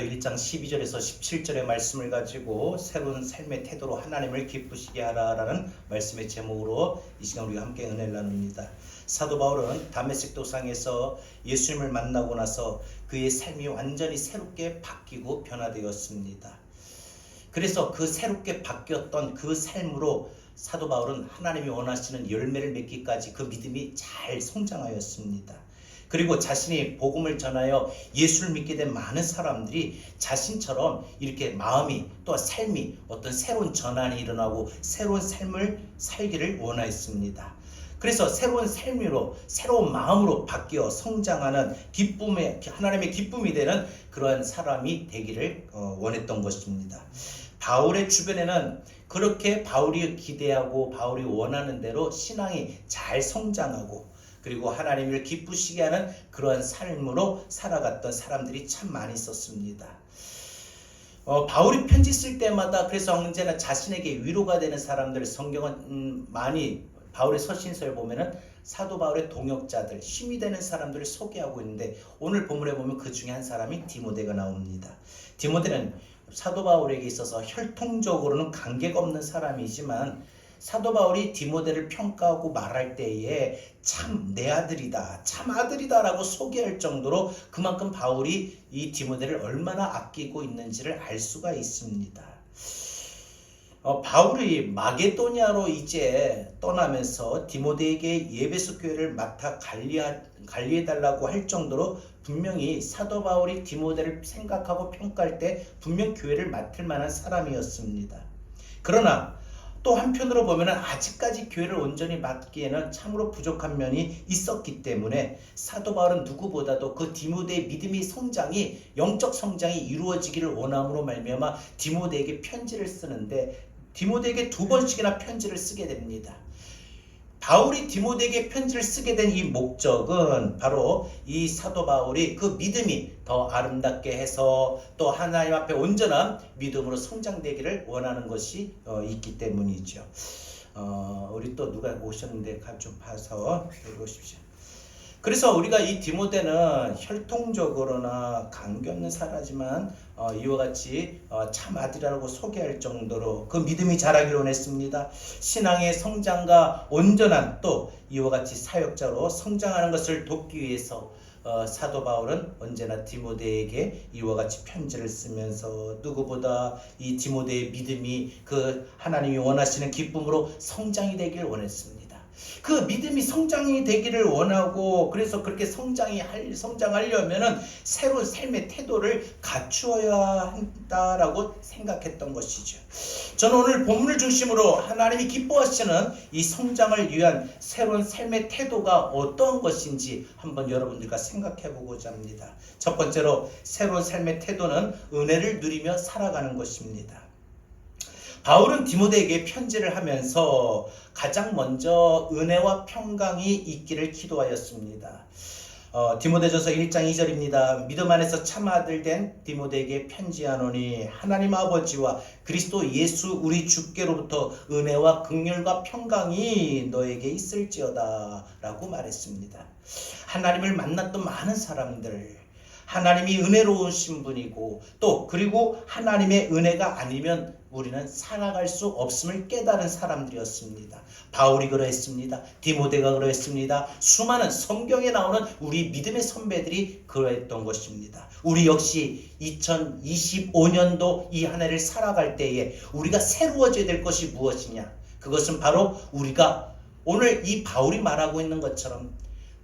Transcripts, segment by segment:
1장 12절에서 17절의 말씀을 가지고 새로운 삶의 태도로 하나님을 기쁘시게 하라라는 말씀의 제목으로 이 시간 우리가 함께 은혜를 나눕니다. 사도 바울은 다메섹 도상에서 예수님을 만나고 나서 그의 삶이 완전히 새롭게 바뀌고 변화되었습니다. 그래서 그 새롭게 바뀌었던 그 삶으로 사도 바울은 하나님이 원하시는 열매를 맺기까지 그 믿음이 잘 성장하였습니다. 그리고 자신이 복음을 전하여 예수를 믿게 된 많은 사람들이 자신처럼 이렇게 마음이 또 삶이 어떤 새로운 전환이 일어나고 새로운 삶을 살기를 원하였습니다. 그래서 새로운 삶으로 새로운 마음으로 바뀌어 성장하는 기쁨의 하나님의 기쁨이 되는 그러한 사람이 되기를 원했던 것입니다. 바울의 주변에는 그렇게 바울이 기대하고 바울이 원하는 대로 신앙이 잘 성장하고 그리고 하나님을 기쁘시게 하는 그러한 삶으로 살아갔던 사람들이 참 많이 있었습니다. 바울이 편지 쓸 때마다 그래서 언제나 자신에게 위로가 되는 사람들, 성경은 많이 바울의 서신서를 보면은 사도 바울의 동역자들, 힘이 되는 사람들을 소개하고 있는데 오늘 본문에 보면 그 중에 한 사람이 디모데가 나옵니다. 디모데는 사도 바울에게 있어서 혈통적으로는 관계가 없는 사람이지만 사도 바울이 디모데를 평가하고 말할 때에 참 내 아들이다, 참 아들이다 라고 소개할 정도로 그만큼 바울이 이 디모데를 얼마나 아끼고 있는지를 알 수가 있습니다. 바울이 마게도냐로 이제 떠나면서 디모데에게 예배소 교회를 맡아 관리해달라고 할 정도로 분명히 사도 바울이 디모데를 생각하고 평가할 때 분명 교회를 맡을 만한 사람이었습니다. 그러나 또 한편으로 보면 아직까지 교회를 온전히 맡기에는 참으로 부족한 면이 있었기 때문에 사도 바울은 누구보다도 그 디모데의 믿음의 성장이 영적 성장이 이루어지기를 원함으로 말미암아 디모데에게 편지를 쓰는데 디모데에게 2번씩이나 편지를 쓰게 됩니다. 바울이 디모데에게 편지를 쓰게 된 이 목적은 바로 이 사도 바울이 그 믿음이 더 아름답게 해서 또 하나님 앞에 온전한 믿음으로 성장되기를 원하는 것이 있기 때문이죠. 우리 또 누가 오셨는데 좀 봐서 읽으십시오. 그래서 우리가 이 디모데는 혈통적으로나 관계 없는 사람이지만 이와 같이 참 아들이라고 소개할 정도로 그 믿음이 자라기를 원했습니다. 신앙의 성장과 온전한 또 이와 같이 사역자로 성장하는 것을 돕기 위해서 사도 바울은 언제나 디모데에게 이와 같이 편지를 쓰면서 누구보다 이 디모데의 믿음이 그 하나님이 원하시는 기쁨으로 성장이 되기를 원했습니다. 그 믿음이 성장이 되기를 원하고 그래서 그렇게 성장하려면은 새로운 삶의 태도를 갖추어야 한다라고 생각했던 것이죠. 저는 오늘 본문을 중심으로 하나님이 기뻐하시는 이 성장을 위한 새로운 삶의 태도가 어떠한 것인지 한번 여러분들과 생각해 보고자 합니다. 첫 번째로 새로운 삶의 태도는 은혜를 누리며 살아가는 것입니다. 바울은 디모데에게 편지를 하면서 가장 먼저 은혜와 평강이 있기를 기도하였습니다. 디모데전서 1장 2절입니다. 믿음 안에서 참 아들 된 디모데에게 편지하노니 하나님 아버지와 그리스도 예수 우리 주께로부터 은혜와 긍휼과 평강이 너에게 있을지어다 라고 말했습니다. 하나님을 만났던 많은 사람들, 하나님이 은혜로우신 분이고 또 그리고 하나님의 은혜가 아니면 우리는 살아갈 수 없음을 깨달은 사람들이었습니다. 바울이 그러했습니다. 디모데가 그러했습니다. 수많은 성경에 나오는 우리 믿음의 선배들이 그러했던 것입니다. 우리 역시 2025년도 이 한 해를 살아갈 때에 우리가 새로워져야 될 것이 무엇이냐? 그것은 바로 우리가 오늘 이 바울이 말하고 있는 것처럼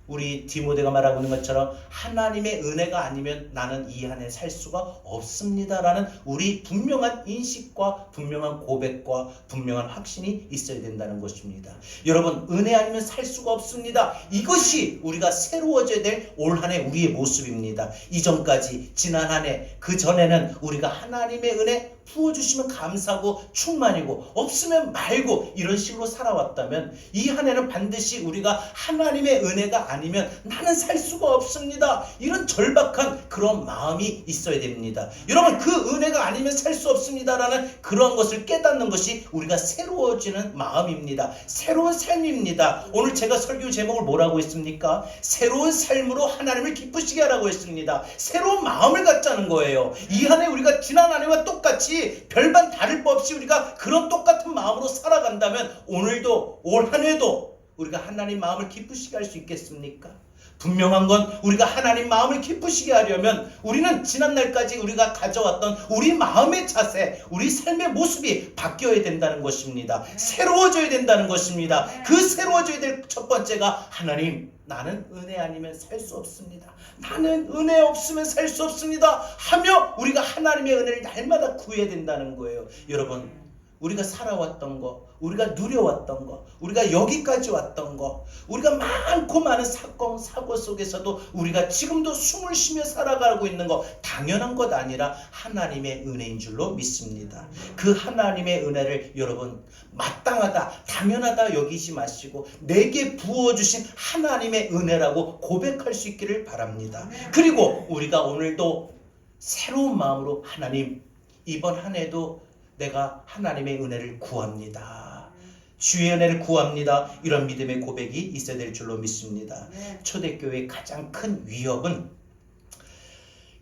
우리 디모데가 말하고 있는 것처럼 하나님의 은혜가 아니면 나는 이 한 해 살 수가 없습니다라는 우리 분명한 인식과 분명한 고백과 분명한 확신이 있어야 된다는 것입니다. 여러분, 은혜 아니면 살 수가 없습니다. 이것이 우리가 새로워져야 될 올 한 해 우리의 모습입니다. 이전까지 지난 한 해 그 전에는 우리가 하나님의 은혜 부어주시면 감사하고 충만이고 없으면 말고 이런 식으로 살아왔다면 이 한 해는 반드시 우리가 하나님의 은혜가 아니면 나는 살 수가 없습니다. 이런 절박한 그런 마음이 있어야 됩니다. 여러분, 그 은혜가 아니면 살 수 없습니다라는 그런 것을 깨닫는 것이 우리가 새로워지는 마음입니다. 새로운 삶입니다. 오늘 제가 설교 제목을 뭐라고 했습니까? 새로운 삶으로 하나님을 기쁘시게 하라고 했습니다. 새로운 마음을 갖자는 거예요. 이 한 해 우리가 지난 한 해와 똑같이 별반 다를 바 없이 우리가 그런 똑같은 마음으로 살아간다면 오늘도 올 한 해도 우리가 하나님 마음을 기쁘시게 할 수 있겠습니까? 분명한 건 우리가 하나님 마음을 기쁘시게 하려면 우리는 지난날까지 우리가 가져왔던 우리 마음의 자세, 우리 삶의 모습이 바뀌어야 된다는 것입니다. 새로워져야 된다는 것입니다. 그 새로워져야 될 첫 번째가 하나님, 나는 은혜 아니면 살 수 없습니다. 나는 은혜 없으면 살 수 없습니다 하며 우리가 하나님의 은혜를 날마다 구해야 된다는 거예요. 여러분, 우리가 살아왔던 거, 우리가 누려왔던 거, 우리가 여기까지 왔던 거, 우리가 많고 많은 사건, 사고 속에서도 우리가 지금도 숨을 쉬며 살아가고 있는 거 당연한 것 아니라 하나님의 은혜인 줄로 믿습니다. 그 하나님의 은혜를 여러분 마땅하다, 당연하다 여기지 마시고 내게 부어주신 하나님의 은혜라고 고백할 수 있기를 바랍니다. 그리고 우리가 오늘도 새로운 마음으로 하나님, 이번 한 해도 내가 하나님의 은혜를 구합니다. 주의 은혜를 구합니다. 이런 믿음의 고백이 있어야 될 줄로 믿습니다. 초대교회의 가장 큰 위협은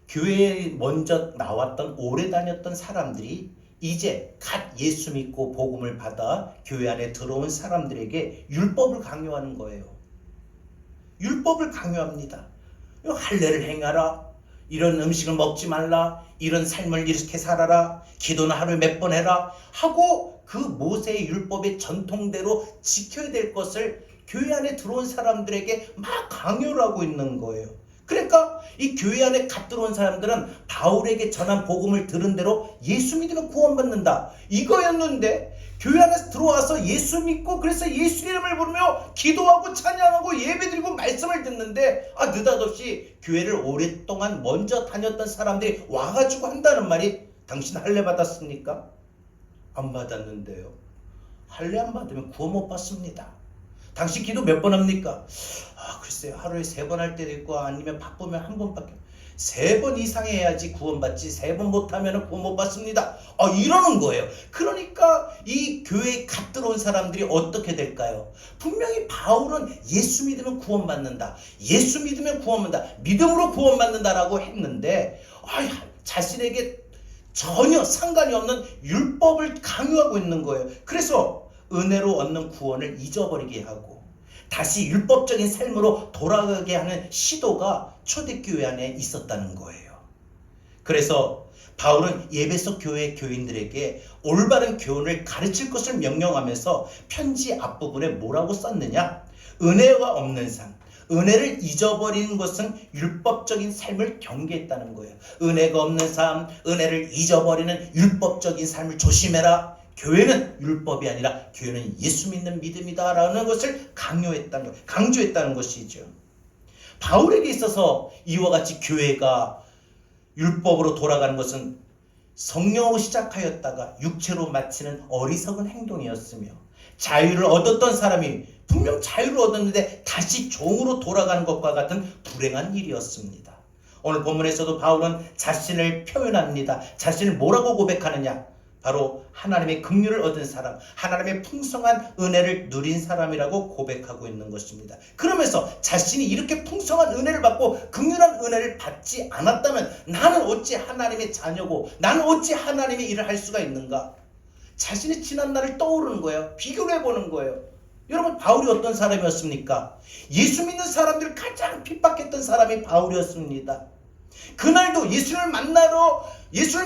교회에 먼저 나왔던 오래 다녔던 사람들이 이제 갓 예수 믿고 복음을 받아 교회 안에 들어온 사람들에게 율법을 강요하는 거예요. 율법을 강요합니다. 할례를 행하라, 이런 음식을 먹지 말라, 이런 삶을 이렇게 살아라, 기도는 하루에 몇 번 해라 하고 그 모세의 율법의 전통대로 지켜야 될 것을 교회 안에 들어온 사람들에게 막 강요를 하고 있는 거예요. 그러니까 이 교회 안에 갓 들어온 사람들은 바울에게 전한 복음을 들은 대로 예수 믿으면 구원받는다 이거였는데, 교회 안에 들어와서 예수 믿고 그래서 예수 이름을 부르며 기도하고 찬양하고 예배드리고 말씀을 듣는데 느닷없이 교회를 오랫동안 먼저 다녔던 사람들이 와가지고 한다는 말이, 당신 할례 받았습니까? 안 받았는데요. 할례 안 받으면 구원 못 받습니다. 당신 기도 몇 번 합니까? 글쎄요, 하루에 3번 할 때도 있고 아니면 바쁘면 1번밖에. 3번 이상 해야지 구원받지 3번 못하면 구원 못 받습니다. 이러는 거예요. 그러니까 이 교회에 갓 들어온 사람들이 어떻게 될까요? 분명히 바울은 예수 믿으면 구원받는다, 예수 믿으면 구원받는다, 믿음으로 구원받는다라고 했는데 자신에게 전혀 상관이 없는 율법을 강요하고 있는 거예요. 그래서 은혜로 얻는 구원을 잊어버리게 하고 다시 율법적인 삶으로 돌아가게 하는 시도가 초대교회 안에 있었다는 거예요. 그래서 바울은 에베소 교회 교인들에게 올바른 교훈을 가르칠 것을 명령하면서 편지 앞부분에 뭐라고 썼느냐? 은혜가 없는 삶, 은혜를 잊어버리는 것은 율법적인 삶을 경계했다는 거예요. 은혜가 없는 삶, 은혜를 잊어버리는 율법적인 삶을 조심해라. 교회는 율법이 아니라 교회는 예수 믿는 믿음이다 라는 것을 강조했다는 것이죠. 바울에게 있어서 이와 같이 교회가 율법으로 돌아가는 것은 성령으로 시작하였다가 육체로 마치는 어리석은 행동이었으며, 자유를 얻었던 사람이 분명 자유를 얻었는데 다시 종으로 돌아가는 것과 같은 불행한 일이었습니다. 오늘 본문에서도 바울은 자신을 표현합니다. 자신을 뭐라고 고백하느냐? 바로 하나님의 긍휼을 얻은 사람, 하나님의 풍성한 은혜를 누린 사람이라고 고백하고 있는 것입니다. 그러면서 자신이 이렇게 풍성한 은혜를 받고 긍휼한 은혜를 받지 않았다면 나는 어찌 하나님의 자녀고 나는 어찌 하나님의 일을 할 수가 있는가? 자신의 지난 날을 떠오르는 거예요. 비교를 해보는 거예요. 여러분, 바울이 어떤 사람이었습니까? 예수 믿는 사람들을 가장 핍박했던 사람이 바울이었습니다. 그날도 예수를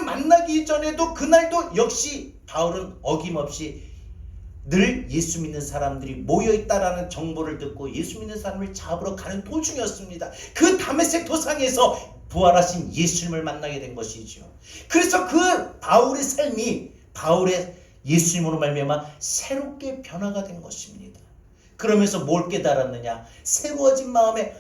만나기 전에도 그날도 역시 바울은 어김없이 늘 예수 믿는 사람들이 모여있다라는 정보를 듣고 예수 믿는 사람을 잡으러 가는 도중이었습니다. 그 다메섹 도상에서 부활하신 예수님을 만나게 된 것이죠. 그래서 그 바울의 삶이 바울의 예수님으로 말미암아 새롭게 변화가 된 것입니다. 그러면서 뭘 깨달았느냐? 새로워진 마음에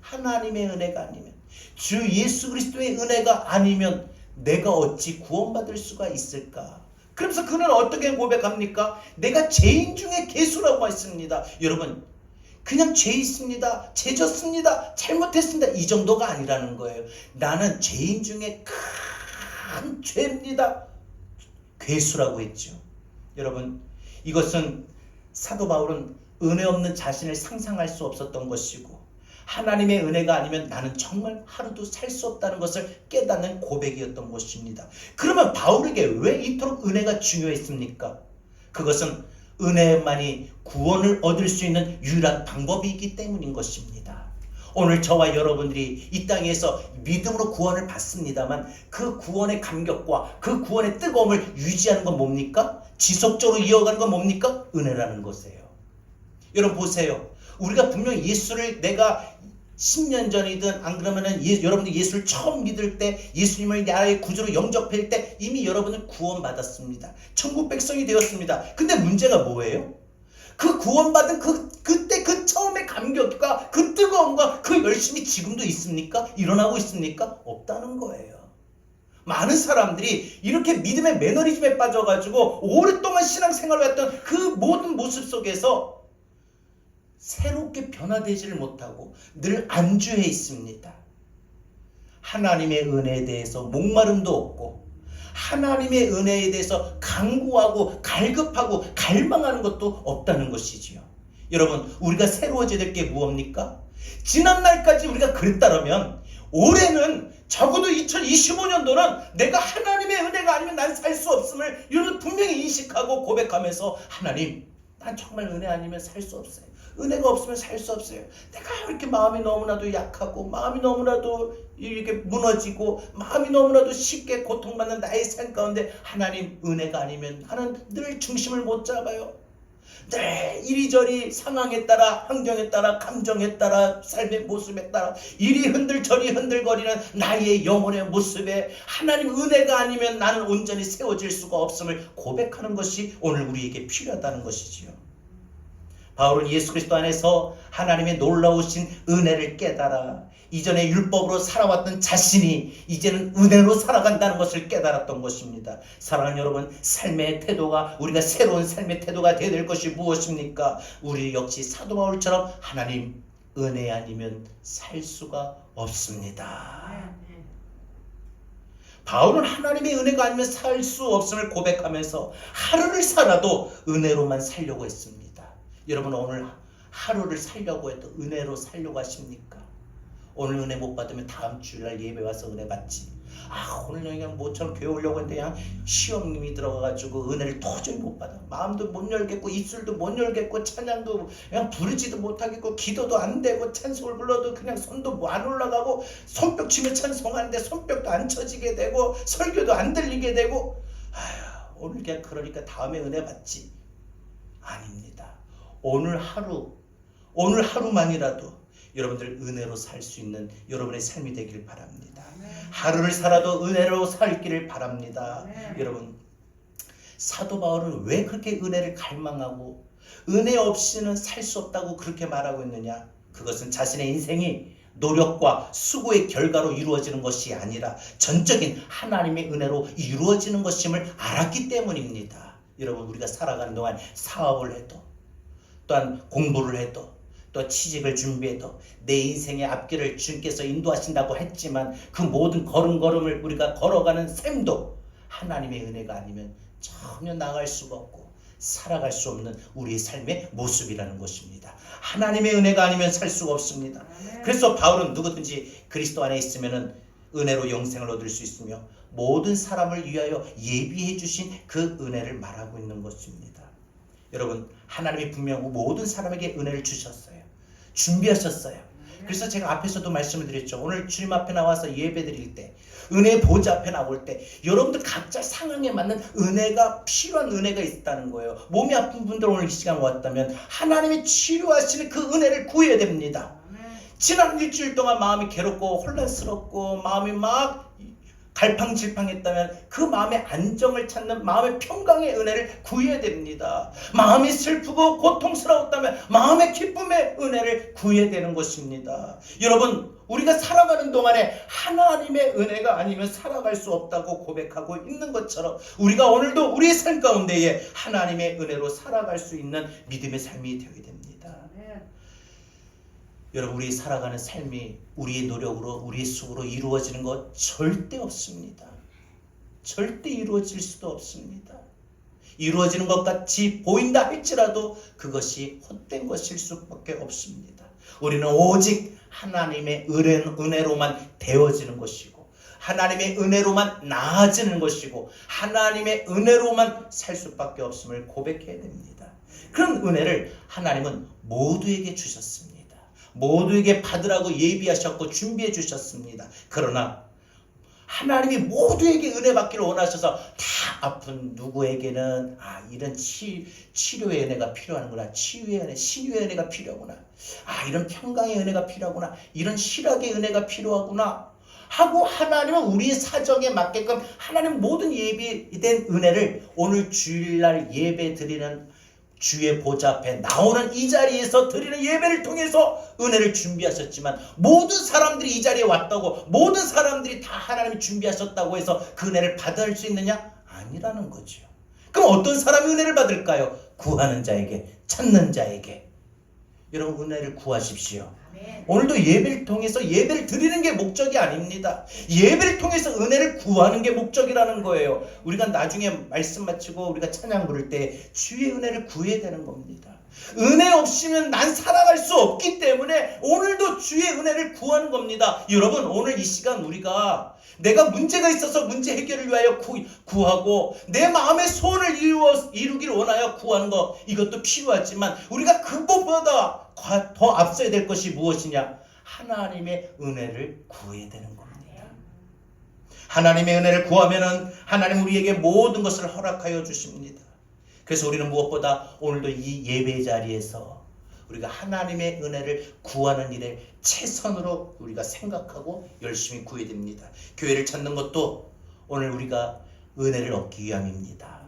하나님의 은혜가 아니면, 주 예수 그리스도의 은혜가 아니면 내가 어찌 구원받을 수가 있을까? 그러면서 그는 어떻게 고백합니까? 내가 죄인 중에 괴수라고 했습니다. 여러분, 그냥 죄 있습니다, 죄 졌습니다, 잘못했습니다, 이 정도가 아니라는 거예요. 나는 죄인 중에 큰 죄입니다. 괴수라고 했죠. 여러분, 이것은 사도 바울은 은혜 없는 자신을 상상할 수 없었던 것이고, 하나님의 은혜가 아니면 나는 정말 하루도 살 수 없다는 것을 깨닫는 고백이었던 것입니다. 그러면 바울에게 왜 이토록 은혜가 중요했습니까? 그것은 은혜만이 구원을 얻을 수 있는 유일한 방법이기 때문인 것입니다. 오늘 저와 여러분들이 이 땅에서 믿음으로 구원을 받습니다만, 그 구원의 감격과 그 구원의 뜨거움을 유지하는 건 뭡니까? 지속적으로 이어가는 건 뭡니까? 은혜라는 것이에요. 여러분 보세요. 우리가 분명히 예수를 내가 10년 전이든 안 그러면은 여러분들 예수를 처음 믿을 때, 예수님을 나의 구주로 영접할 때 이미 여러분은 구원받았습니다. 천국 백성이 되었습니다. 근데 문제가 뭐예요? 그 구원받은 그때 그 처음의 감격과 그 뜨거움과 그 열심이 지금도 있습니까? 일어나고 있습니까? 없다는 거예요. 많은 사람들이 이렇게 믿음의 매너리즘에 빠져가지고 오랫동안 신앙생활을 했던 그 모든 모습 속에서 새롭게 변화되지를 못하고 늘 안주해 있습니다. 하나님의 은혜에 대해서 목마름도 없고, 하나님의 은혜에 대해서 간구하고 갈급하고 갈망하는 것도 없다는 것이지요. 여러분, 우리가 새로워져야 될 게 무엇입니까? 지난날까지 우리가 그랬다면 올해는 적어도 2025년도는 내가 하나님의 은혜가 아니면 난 살 수 없음을 여러분 분명히 인식하고 고백하면서, 하나님, 난 정말 은혜 아니면 살 수 없어요. 은혜가 없으면 살 수 없어요. 내가 이렇게 마음이 너무나도 약하고, 마음이 너무나도 이렇게 무너지고, 마음이 너무나도 쉽게 고통받는 나의 삶 가운데 하나님 은혜가 아니면 나는 늘 중심을 못 잡아요. 늘 이리저리 상황에 따라, 환경에 따라, 감정에 따라, 삶의 모습에 따라 이리 흔들 저리 흔들거리는 나의 영혼의 모습에 하나님 은혜가 아니면 나는 온전히 세워질 수가 없음을 고백하는 것이 오늘 우리에게 필요하다는 것이지요. 바울은 예수 그리스도 안에서 하나님의 놀라우신 은혜를 깨달아 이전에 율법으로 살아왔던 자신이 이제는 은혜로 살아간다는 것을 깨달았던 것입니다. 사랑하는 여러분, 삶의 태도가, 우리가 새로운 삶의 태도가 되어야 될 것이 무엇입니까? 우리 역시 사도 바울처럼 하나님 은혜 아니면 살 수가 없습니다. 바울은 하나님의 은혜가 아니면 살 수 없음을 고백하면서 하루를 살아도 은혜로만 살려고 했습니다. 여러분, 오늘 하루를 살려고 해도 은혜로 살려고 하십니까? 오늘 은혜 못 받으면 다음 주일날 예배 와서 은혜 받지. 오늘 그냥 모처럼 교회 오려고 했는데 그냥 시험님이 들어가가지고 은혜를 도저히 못 받아. 마음도 못 열겠고, 입술도 못 열겠고, 찬양도 그냥 부르지도 못하겠고, 기도도 안 되고, 찬송을 불러도 그냥 손도 안 올라가고, 손뼉 치며 찬송하는데 손뼉도 안 쳐지게 되고, 설교도 안 들리게 되고, 오늘 그냥 그러니까 다음에 은혜 받지. 아닙니다. 오늘 하루만이라도 여러분들 은혜로 살 수 있는 여러분의 삶이 되길 바랍니다. 하루를 살아도 은혜로 살기를 바랍니다. 여러분, 사도 바울은 왜 그렇게 은혜를 갈망하고 은혜 없이는 살 수 없다고 그렇게 말하고 있느냐? 그것은 자신의 인생이 노력과 수고의 결과로 이루어지는 것이 아니라 전적인 하나님의 은혜로 이루어지는 것임을 알았기 때문입니다. 여러분, 우리가 살아가는 동안 사업을 해도, 또한 공부를 해도, 또 취직을 준비해도 내 인생의 앞길을 주님께서 인도하신다고 했지만 그 모든 걸음걸음을 우리가 걸어가는 삶도 하나님의 은혜가 아니면 전혀 나아갈 수가 없고 살아갈 수 없는 우리의 삶의 모습이라는 것입니다. 하나님의 은혜가 아니면 살 수가 없습니다. 그래서 바울은 누구든지 그리스도 안에 있으면 은혜로 영생을 얻을 수 있으며 모든 사람을 위하여 예비해 주신 그 은혜를 말하고 있는 것입니다. 여러분, 하나님이 분명 모든 사람에게 은혜를 주셨어요. 준비하셨어요. 그래서 제가 앞에서도 말씀을 드렸죠. 오늘 주님 앞에 나와서 예배 드릴 때, 은혜의 보좌 앞에 나올 때 여러분들 각자 상황에 맞는 은혜가, 필요한 은혜가 있다는 거예요. 몸이 아픈 분들 오늘 이 시간 왔다면 하나님이 치료하시는 그 은혜를 구해야 됩니다. 지난 일주일 동안 마음이 괴롭고 혼란스럽고 마음이 막 갈팡질팡했다면 그 마음의 안정을 찾는 마음의 평강의 은혜를 구해야 됩니다. 마음이 슬프고 고통스러웠다면 마음의 기쁨의 은혜를 구해야 되는 것입니다. 여러분, 우리가 살아가는 동안에 하나님의 은혜가 아니면 살아갈 수 없다고 고백하고 있는 것처럼 우리가 오늘도 우리의 삶 가운데에 하나님의 은혜로 살아갈 수 있는 믿음의 삶이 되어야 됩니다. 여러분, 우리 살아가는 삶이 우리의 노력으로, 우리의 수고로 이루어지는 것 절대 없습니다. 절대 이루어질 수도 없습니다. 이루어지는 것 같이 보인다 할지라도 그것이 헛된 것일 수밖에 없습니다. 우리는 오직 하나님의 은혜로만 되어지는 것이고, 하나님의 은혜로만 나아지는 것이고, 하나님의 은혜로만 살 수밖에 없음을 고백해야 됩니다. 그런 은혜를 하나님은 모두에게 주셨습니다. 모두에게 받으라고 예비하셨고 준비해 주셨습니다. 그러나 하나님이 모두에게 은혜 받기를 원하셔서 다 아픈 누구에게는 이런 치료의 은혜가 필요하구나, 치유의 은혜, 신유의 은혜가 필요하구나, 이런 평강의 은혜가 필요하구나, 이런 실학의 은혜가 필요하구나 하고, 하나님은 우리의 사정에 맞게끔 하나님 모든 예비된 은혜를 오늘 주일날 예배 드리는 주의 보좌 앞에 나오는 이 자리에서 드리는 예배를 통해서 은혜를 준비하셨지만, 모든 사람들이 이 자리에 왔다고, 모든 사람들이 다 하나님이 준비하셨다고 해서 그 은혜를 받을 수 있느냐? 아니라는 거죠. 그럼 어떤 사람이 은혜를 받을까요? 구하는 자에게, 찾는 자에게. 여러분, 은혜를 구하십시오. 오늘도 예배를 통해서 예배를 드리는 게 목적이 아닙니다. 예배를 통해서 은혜를 구하는 게 목적이라는 거예요. 우리가 나중에 말씀 마치고 우리가 찬양 부를 때 주의 은혜를 구해야 되는 겁니다. 은혜 없이는 난 살아갈 수 없기 때문에 오늘도 주의 은혜를 구하는 겁니다. 여러분, 오늘 이 시간 우리가 내가 문제가 있어서 문제 해결을 위하여 구하고, 내 마음의 소원을 이루기를 원하여 구하는 것, 이것도 필요하지만 우리가 그것보다 더 앞서야 될 것이 무엇이냐? 하나님의 은혜를 구해야 되는 겁니다. 하나님의 은혜를 구하면은 하나님 우리에게 모든 것을 허락하여 주십니다. 그래서 우리는 무엇보다 오늘도 이 예배 자리에서 우리가 하나님의 은혜를 구하는 일에 최선으로 우리가 생각하고 열심히 구해야 됩니다. 교회를 찾는 것도 오늘 우리가 은혜를 얻기 위함입니다.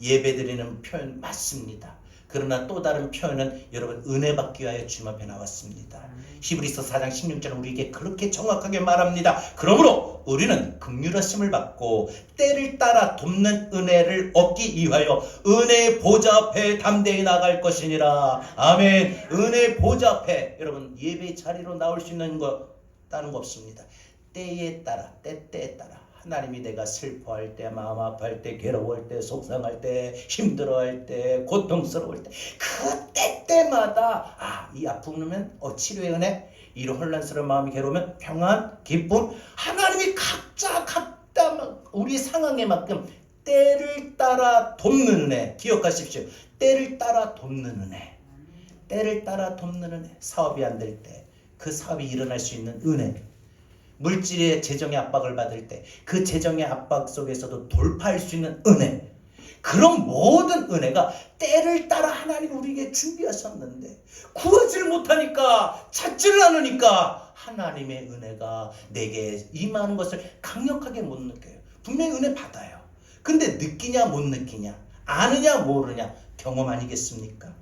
예배드리는 표현 맞습니다. 그러나 또 다른 표현은 여러분, 은혜 받기 위하여 주님 앞에 나왔습니다. 히브리서 4장 16절은 우리에게 그렇게 정확하게 말합니다. 그러므로 우리는 긍휼하심을 받고 때를 따라 돕는 은혜를 얻기 위하여 은혜의 보좌 앞에 담대히 나갈 것이니라. 아멘. 은혜의 보좌 앞에, 여러분, 예배 자리로 나올 수 있는 거 다른 거 없습니다. 때에 따라, 때에 따라 하나님이 내가 슬퍼할 때, 마음 아파할 때, 괴로워할 때, 속상할 때, 힘들어할 때, 고통스러울 때, 그 때때마다 이 아픔이면 치료의 은혜, 이런 혼란스러운 마음이 괴로우면 평안, 기쁨, 하나님이 각자 우리 상황에 만큼 때를 따라 돕는 은혜. 기억하십시오. 때를 따라 돕는 은혜. 때를 따라 돕는 은혜. 사업이 안 될 때 그 사업이 일어날 수 있는 은혜. 물질의 재정의 압박을 받을 때 그 재정의 압박 속에서도 돌파할 수 있는 은혜. 그런 모든 은혜가 때를 따라 하나님 우리에게 준비하셨는데 구하지를 못하니까, 찾지를 않으니까 하나님의 은혜가 내게 임하는 것을 강력하게 못 느껴요. 분명히 은혜 받아요. 근데 느끼냐 못 느끼냐, 아느냐 모르냐, 경험 아니겠습니까?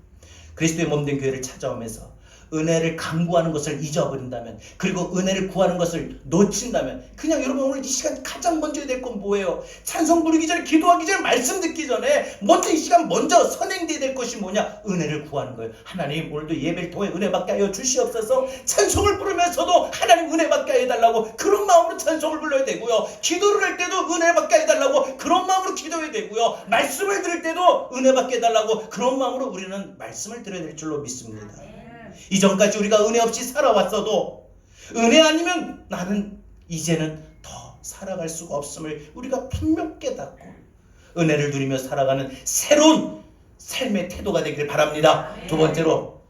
그리스도의 몸된 교회를 찾아오면서 은혜를 강구하는 것을 잊어버린다면, 그리고 은혜를 구하는 것을 놓친다면, 그냥 여러분 오늘 이 시간 가장 먼저 해야 될 건 뭐예요? 찬송 부르기 전에, 기도하기 전에, 말씀 듣기 전에 먼저 이 시간 먼저 선행돼야 될 것이 뭐냐? 은혜를 구하는 거예요. 하나님, 오늘도 예배를 통해 은혜 받게 하여 주시옵소서. 찬송을 부르면서도 하나님 은혜 받게 해달라고 그런 마음으로 찬송을 불러야 되고요. 기도를 할 때도 은혜 받게 해달라고 그런 마음으로 기도해야 되고요. 말씀을 들을 때도 은혜 받게 해달라고 그런 마음으로 우리는 말씀을 들어야 될 줄로 믿습니다. 이전까지 우리가 은혜 없이 살아왔어도 은혜 아니면 나는 이제는 더 살아갈 수가 없음을 우리가 분명 깨닫고 은혜를 누리며 살아가는 새로운 삶의 태도가 되길 바랍니다. 두 번째로,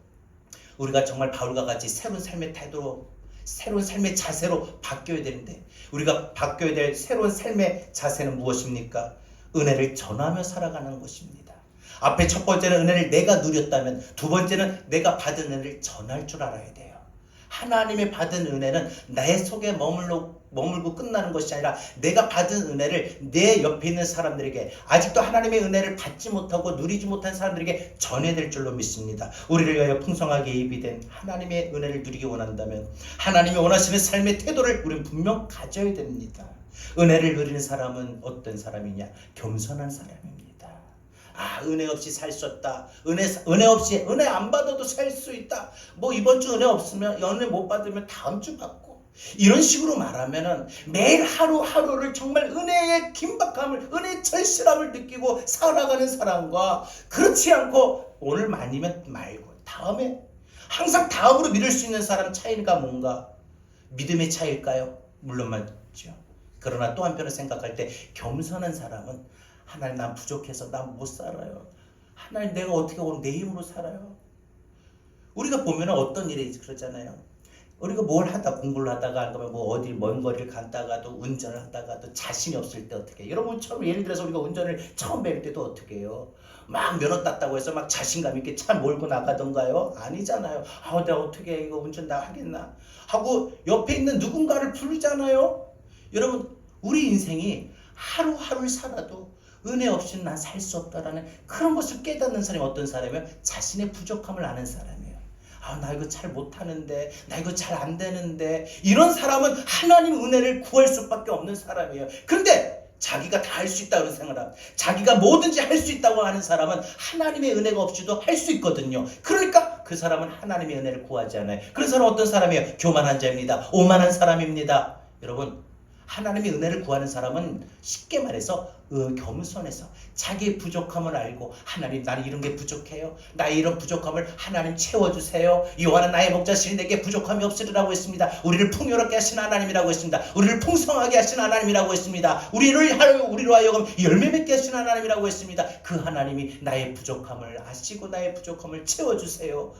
우리가 정말 바울과 같이 새로운 삶의 태도로, 새로운 삶의 자세로 바뀌어야 되는데, 우리가 바뀌어야 될 새로운 삶의 자세는 무엇입니까? 은혜를 전하며 살아가는 것입니다. 앞에 첫 번째는 은혜를 내가 누렸다면, 두 번째는 내가 받은 은혜를 전할 줄 알아야 돼요. 하나님의 받은 은혜는 내 속에 머물고 끝나는 것이 아니라 내가 받은 은혜를 내 옆에 있는 사람들에게, 아직도 하나님의 은혜를 받지 못하고 누리지 못한 사람들에게 전해야 될 줄로 믿습니다. 우리를 위하여 풍성하게 예비된 하나님의 은혜를 누리기 원한다면 하나님이 원하시는 삶의 태도를 우리는 분명 가져야 됩니다. 은혜를 누리는 사람은 어떤 사람이냐? 겸손한 사람입니다. 은혜 없이 살 수 없다. 은혜 없이 은혜 안 받아도 살 수 있다. 뭐 이번 주 은혜 없으면 은혜 못 받으면 다음 주 받고 이런 식으로 말하면은 매일 하루하루를 정말 은혜의 긴박함을 은혜의 절실함을 느끼고 살아가는 사람과 그렇지 않고 오늘 아니면 말고 다음에 항상 다음으로 믿을 수 있는 사람 차이가 뭔가? 믿음의 차이일까요? 물론 맞죠. 그러나 또 한편으로 생각할 때 겸손한 사람은 하나님 난 부족해서 난 못 살아요. 하나님 내가 어떻게 오늘 내 힘으로 살아요. 우리가 보면 어떤 일이 그러잖아요. 우리가 뭘 하다 공부를 하다가 아니면 뭐 어디 먼 거리를 갔다가도 운전을 하다가도 자신이 없을 때 어떻게 해요? 여러분 처음 예를 들어서 우리가 운전을 처음 배울 때도 어떻게 해요? 막 면허 땄다고 해서 막 자신감 있게 차 몰고 나가던가요? 아니잖아요. 내가 어떻게 해? 이거 운전 나 하겠나? 하고 옆에 있는 누군가를 부르잖아요. 여러분 우리 인생이 하루하루를 살아도 은혜 없이는 난 살 수 없다라는 그런 것을 깨닫는 사람이 어떤 사람이에요? 자신의 부족함을 아는 사람이에요. 나 이거 잘 못하는데, 나 이거 잘 안 되는데, 이런 사람은 하나님 은혜를 구할 수밖에 없는 사람이에요. 그런데 자기가 다 할 수 있다고 생각합니다. 자기가 뭐든지 할 수 있다고 하는 사람은 하나님의 은혜가 없이도 할 수 있거든요. 그러니까 그 사람은 하나님의 은혜를 구하지 않아요. 그런 사람은 어떤 사람이에요? 교만한 자입니다. 오만한 사람입니다. 여러분 하나님의 은혜를 구하는 사람은 쉽게 말해서 겸손해서 자기의 부족함을 알고 하나님 나는 이런 게 부족해요. 나의 이런 부족함을 하나님 채워주세요. 여호와는 나의 목자시니 내게 부족함이 없으리라고 했습니다. 우리를 풍요롭게 하신 하나님이라고 했습니다. 우리를 풍성하게 하신 하나님이라고 했습니다. 우리로 하여금 열매 맺게 하신 하나님이라고 했습니다. 그 하나님이 나의 부족함을 아시고 나의 부족함을 채워주세요.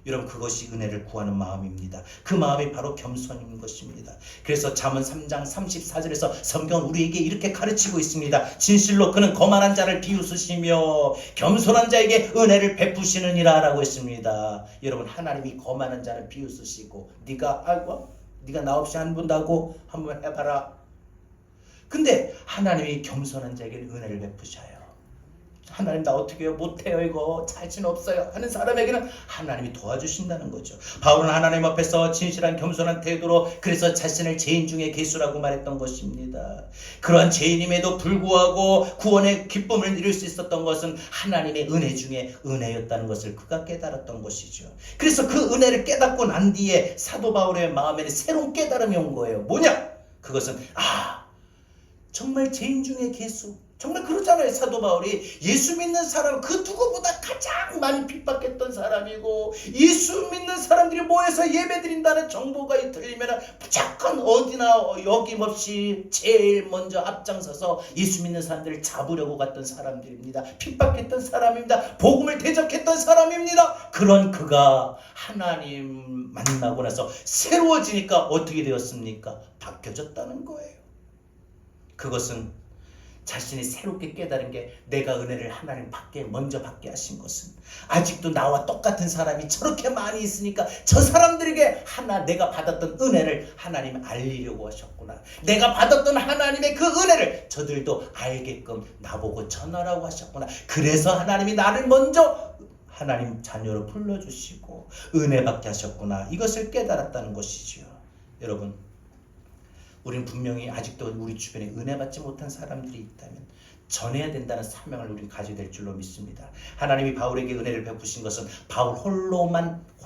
여러분 그것이 은혜를 구하는 마음입니다. 그 마음이 바로 겸손인 것입니다. 그래서 잠언 3장 34절에서 성경은 우리에게 이렇게 가르치고 있습니다. 진실로 그는 거만한 자를 비웃으시며 겸손한 자에게 은혜를 베푸시느니라 라고 했습니다. 여러분 하나님이 거만한 자를 비웃으시고 네가 나 없이 안 본다고 한번 해봐라. 근데 하나님이 겸손한 자에게는 은혜를 베푸셔요. 하나님 나 어떻게 해요? 못해요 이거 자신 없어요 하는 사람에게는 하나님이 도와주신다는 거죠. 바울은 하나님 앞에서 진실한 겸손한 태도로 그래서 자신을 죄인 중에 괴수라고 말했던 것입니다. 그러한 죄인임에도 불구하고 구원의 기쁨을 누릴 수 있었던 것은 하나님의 은혜 중에 은혜였다는 것을 그가 깨달았던 것이죠. 그래서 그 은혜를 깨닫고 난 뒤에 사도 바울의 마음에는 새로운 깨달음이 온 거예요. 뭐냐? 그것은 정말 죄인 중에 괴수. 정말 그러잖아요. 사도 바울이 예수 믿는 사람 그 누구보다 가장 많이 핍박했던 사람이고 예수 믿는 사람들이 모여서 예배드린다는 정보가 들리면 무조건 어디나 여김없이 제일 먼저 앞장서서 예수 믿는 사람들을 잡으려고 갔던 사람들입니다. 핍박했던 사람입니다. 복음을 대적했던 사람입니다. 그런 그가 하나님 만나고 나서 새로워지니까 어떻게 되었습니까? 바뀌어졌다는 거예요. 그것은 자신이 새롭게 깨달은 게 내가 은혜를 하나님 먼저 받게 하신 것은 아직도 나와 똑같은 사람이 저렇게 많이 있으니까 저 사람들에게 내가 받았던 은혜를 하나님 알리려고 하셨구나. 내가 받았던 하나님의 그 은혜를 저들도 알게끔 나보고 전하라고 하셨구나. 그래서 하나님이 나를 먼저 하나님 자녀로 불러주시고 은혜 받게 하셨구나. 이것을 깨달았다는 것이죠. 여러분 우리는 분명히 아직도 우리 주변에 은혜 받지 못한 사람들이 있다면 전해야 된다는 사명을 우리는 가지게 될 줄로 믿습니다. 하나님이 바울에게 은혜를 베푸신 것은 바울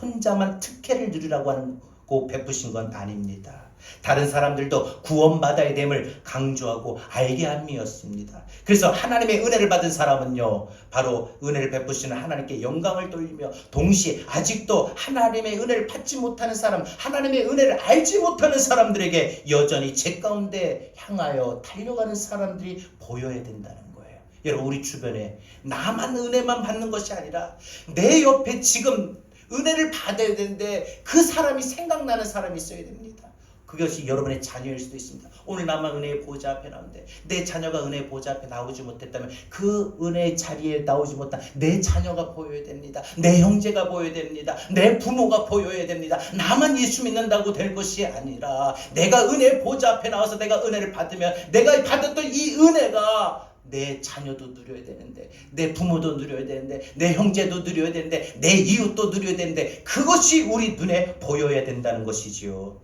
혼자만 특혜를 누리라고 하고 베푸신 건 아닙니다. 다른 사람들도 구원받아야 됨을 강조하고 알게 함이었습니다. 그래서 하나님의 은혜를 받은 사람은요 바로 은혜를 베푸시는 하나님께 영광을 돌리며 동시에 아직도 하나님의 은혜를 받지 못하는 사람, 하나님의 은혜를 알지 못하는 사람들에게 여전히 제 가운데 향하여 달려가는 사람들이 보여야 된다는 거예요. 여러분 우리 주변에 나만 은혜만 받는 것이 아니라 내 옆에 지금 은혜를 받아야 되는데 그 사람이 생각나는 사람이 있어야 됩니다. 그것이 여러분의 자녀일 수도 있습니다. 오늘 나만 은혜의 보좌 앞에 나오는데 내 자녀가 은혜의 보좌 앞에 나오지 못했다면 그 은혜의 자리에 나오지 못한 내 자녀가 보여야 됩니다. 내 형제가 보여야 됩니다. 내 부모가 보여야 됩니다. 나만 예수 믿는다고 될 것이 아니라 내가 은혜의 보좌 앞에 나와서 내가 은혜를 받으면 내가 받았던 이 은혜가 내 자녀도 누려야 되는데 내 부모도 누려야 되는데 내 형제도 누려야 되는데 내 이웃도 누려야 되는데 그것이 우리 눈에 보여야 된다는 것이지요.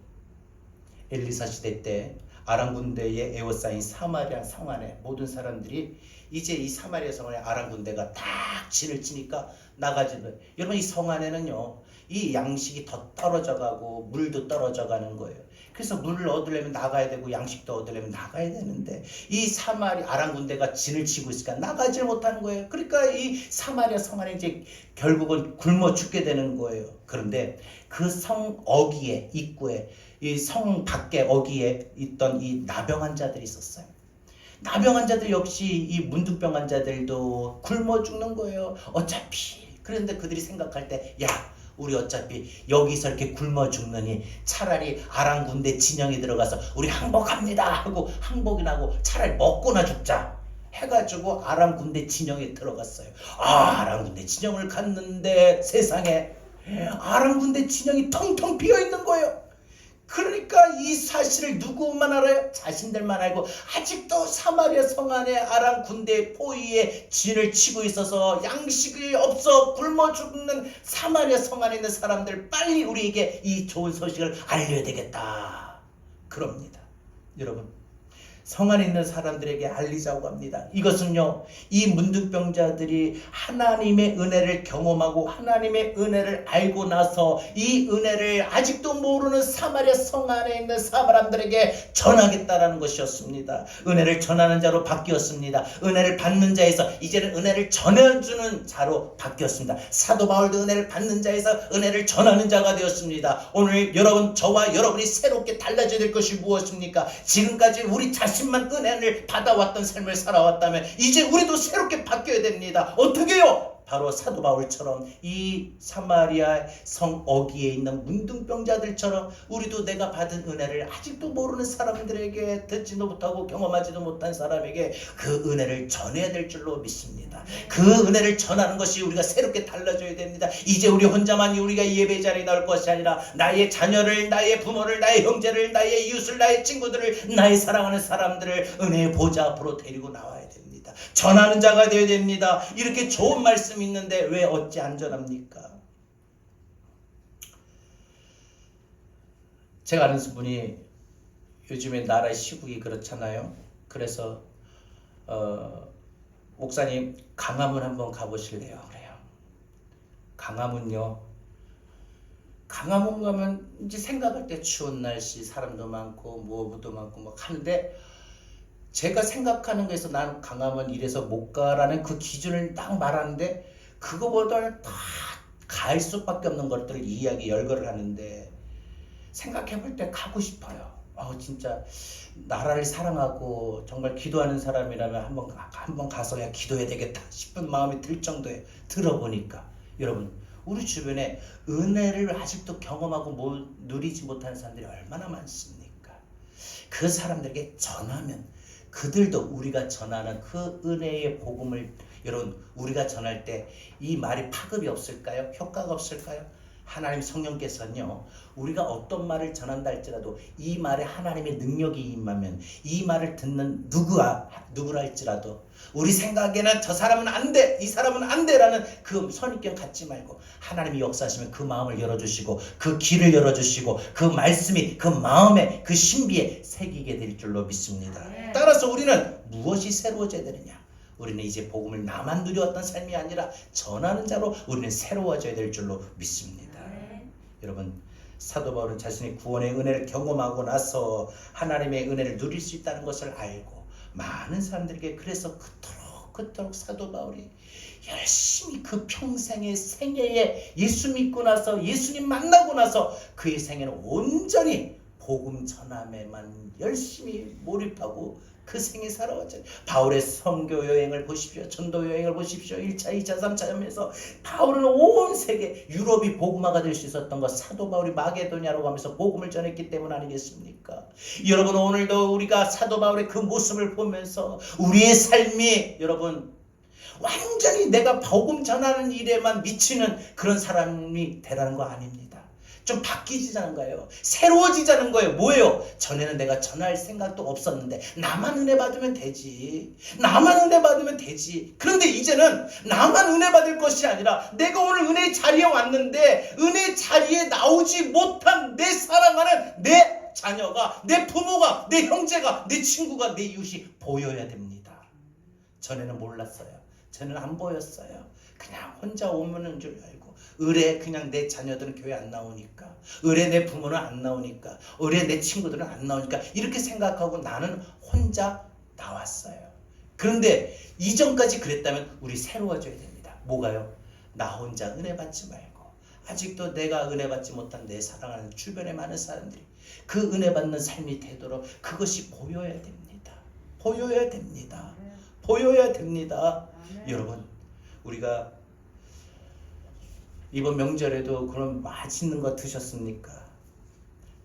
엘리사 시대 때 아람 군대에 에워싸인 사마리아 성 안에 모든 사람들이 이제 이 사마리아 성 안에 아람 군대가 딱 진을 치니까 나가지는, 여러분 이 성 안에는요 이 양식이 더 떨어져 가고 물도 떨어져 가는 거예요. 그래서 물을 얻으려면 나가야 되고 양식도 얻으려면 나가야 되는데 이 사마리아 아람 군대가 진을 치고 있으니까 나가질 못하는 거예요. 그러니까 이 사마리아 성 안에 이제 결국은 굶어 죽게 되는 거예요. 그런데 그 성 어귀에 입구에 이 성 밖에 어귀에 있던 이 나병 환자들이 있었어요. 나병 환자들 역시 이 문둥병 환자들도 굶어 죽는 거예요. 어차피. 그런데 그들이 생각할 때, 야, 우리 어차피 여기서 이렇게 굶어 죽느니 차라리 아람 군대 진영에 들어가서 우리 항복합니다 하고 항복이나 하고 차라리 먹고나 죽자 해가지고 아람 군대 진영에 들어갔어요. 아람 군대 진영을 갔는데 세상에 아람 군대 진영이 텅텅 비어 있는 거예요. 그러니까 이 사실을 누구만 알아요? 자신들만 알고 아직도 사마리아 성 안에 아람 군대 포위에 진을 치고 있어서 양식이 없어 굶어 죽는 사마리아 성 안에 있는 사람들, 빨리 우리에게 이 좋은 소식을 알려야 되겠다 그럽니다. 여러분, 성 안에 있는 사람들에게 알리자고 합니다. 이것은요, 이 문둥병자들이 하나님의 은혜를 경험하고 하나님의 은혜를 알고 나서 이 은혜를 아직도 모르는 사마리아 성 안에 있는 사람들에게 전하겠다라는 것이었습니다. 은혜를 전하는 자로 바뀌었습니다. 은혜를 받는 자에서 이제는 은혜를 전해주는 자로 바뀌었습니다. 사도 바울도 은혜를 받는 자에서 은혜를 전하는 자가 되었습니다. 오늘 여러분, 저와 여러분이 새롭게 달라져야 될 것이 무엇입니까? 지금까지 우리 자신만 은혜를 받아왔던 삶을 살아왔다면 이제 우리도 새롭게 바뀌어야 됩니다. 어떻게요? 바로 사도 바울처럼 이 사마리아 성 어귀에 있는 문둥병자들처럼 우리도 내가 받은 은혜를 아직도 모르는 사람들에게, 듣지도 못하고 경험하지도 못한 사람에게 그 은혜를 전해야 될 줄로 믿습니다. 그 은혜를 전하는 것이 우리가 새롭게 달라져야 됩니다. 이제 우리 혼자만이 우리가 예배 자리에 나올 것이 아니라 나의 자녀를, 나의 부모를, 나의 형제를, 나의 이웃을, 나의 친구들을, 나의 사랑하는 사람들을 은혜의 보좌 앞으로 데리고 나와야 됩니다. 전하는 자가 되어야 됩니다. 이렇게 좋은 말씀이 있는데 왜 어찌 안 전합니까? 제가 아는 분이 요즘에 나라 시국이 그렇잖아요. 그래서 목사님 강화문 한번 가보실래요? 그래요. 강화문요. 강화문 가면 이제 생각할 때 추운 날씨, 사람도 많고 뭐도 많고 막 하는데, 제가 생각하는 거에서 난 강화문 이래서 못 가라는 그 기준을 딱 말하는데, 그거보다 다 갈 수밖에 없는 것들을 이야기 열거를 하는데, 생각해 볼 때 가고 싶어요. 진짜 나라를 사랑하고 정말 기도하는 사람이라면 한번 가서 야 기도해야 되겠다 싶은 마음이 들 정도에, 들어보니까 여러분, 우리 주변에 은혜를 아직도 경험하고 누리지 못하는 사람들이 얼마나 많습니까? 그 사람들에게 전하면 그들도 우리가 전하는 그 은혜의 복음을, 여러분, 우리가 전할 때 이 말이 파급이 없을까요? 효과가 없을까요? 하나님 성령께서는요, 우리가 어떤 말을 전한다 할지라도 이 말에 하나님의 능력이 임하면 이 말을 듣는 누구라 할지라도 우리 생각에는 저 사람은 안 돼, 이 사람은 안 돼라는 그 선입견 갖지 말고 하나님이 역사하시면 그 마음을 열어주시고 그 길을 열어주시고 그 말씀이 그 마음에 그 신비에 새기게 될 줄로 믿습니다. 따라서 우리는 무엇이 새로워져야 되느냐? 우리는 이제 복음을 나만 누려왔던 삶이 아니라 전하는 자로 우리는 새로워져야 될 줄로 믿습니다. 여러분, 사도 바울은 자신의 구원의 은혜를 경험하고 나서 하나님의 은혜를 누릴 수 있다는 것을 알고 많은 사람들에게, 그래서 그토록 사도 바울이 열심히 그 평생의 생애에 예수 믿고 나서, 예수님 만나고 나서 그의 생애는 온전히 복음 전함에만 열심히 몰입하고 그 생에 살아왔잖아요. 바울의 선교 여행을 보십시오. 전도 여행을 보십시오. 1차, 2차, 3차 하면서 바울은 온 세계, 유럽이 복음화가 될 수 있었던 것, 사도 바울이 마게도냐로 가면서 복음을 전했기 때문 아니겠습니까? 여러분, 오늘도 우리가 사도 바울의 그 모습을 보면서 우리의 삶이, 여러분, 완전히 내가 복음 전하는 일에만 미치는 그런 사람이 되라는 거 아닙니다. 좀 바뀌지자는 거예요. 새로워지자는 거예요. 뭐예요? 전에는 내가 전할 생각도 없었는데 나만 은혜 받으면 되지. 나만 은혜 받으면 되지. 그런데 이제는 나만 은혜 받을 것이 아니라 내가 오늘 은혜의 자리에 왔는데 은혜의 자리에 나오지 못한 내 사랑하는 내 자녀가, 내 부모가, 내 형제가, 내 친구가, 내 이웃이 보여야 됩니다. 전에는 몰랐어요. 전에는 안 보였어요. 그냥 혼자 오면은 줄 알고, 의뢰 그냥 내 자녀들은 교회 안 나오니까, 의뢰 내 부모는 안 나오니까, 의뢰 내 친구들은 안 나오니까 이렇게 생각하고 나는 혼자 나왔어요. 그런데 이전까지 그랬다면 우리 새로워져야 됩니다. 뭐가요? 나 혼자 은혜 받지 말고 아직도 내가 은혜 받지 못한 내 사랑하는 주변의 많은 사람들이 그 은혜 받는 삶이 되도록 그것이 보여야 됩니다. 보여야 됩니다. 보여야 됩니다. 여러분, 우리가 이번 명절에도 그런 맛있는 거 드셨습니까?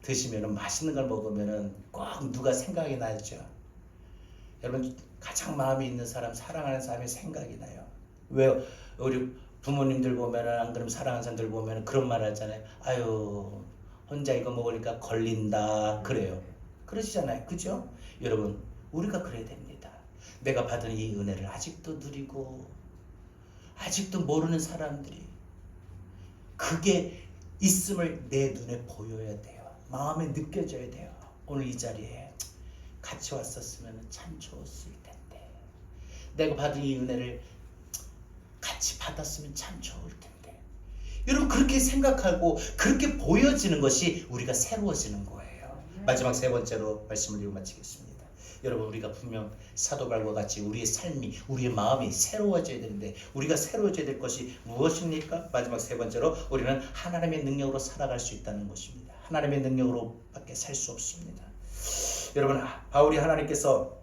드시면은 맛있는 걸 먹으면은 꼭 누가 생각이 나죠. 여러분, 가장 마음이 있는 사람, 사랑하는 사람이 생각이 나요. 왜 우리 부모님들 보면은, 안 그러면 사랑하는 사람들 보면은 그런 말 하잖아요. 아유, 혼자 이거 먹으니까 걸린다. 그래요. 그러시잖아요. 그죠? 여러분, 우리가 그래야 됩니다. 내가 받은 이 은혜를 아직도 누리고 아직도 모르는 사람들이 그게 있음을 내 눈에 보여야 돼요. 마음에 느껴져야 돼요. 오늘 이 자리에 같이 왔었으면 참 좋았을 텐데, 내가 받은 이 은혜를 같이 받았으면 참 좋을 텐데. 여러분, 그렇게 생각하고 그렇게 보여지는 것이 우리가 새로워지는 거예요. 마지막 세 번째로 말씀을 드리고 마치겠습니다. 여러분, 우리가 분명 사도 바울과 같이 우리의 삶이, 우리의 마음이 새로워져야 되는데, 우리가 새로워져야 될 것이 무엇입니까? 마지막 세 번째로 우리는 하나님의 능력으로 살아갈 수 있다는 것입니다. 하나님의 능력으로 밖에 살 수 없습니다. 여러분, 바울이 하나님께서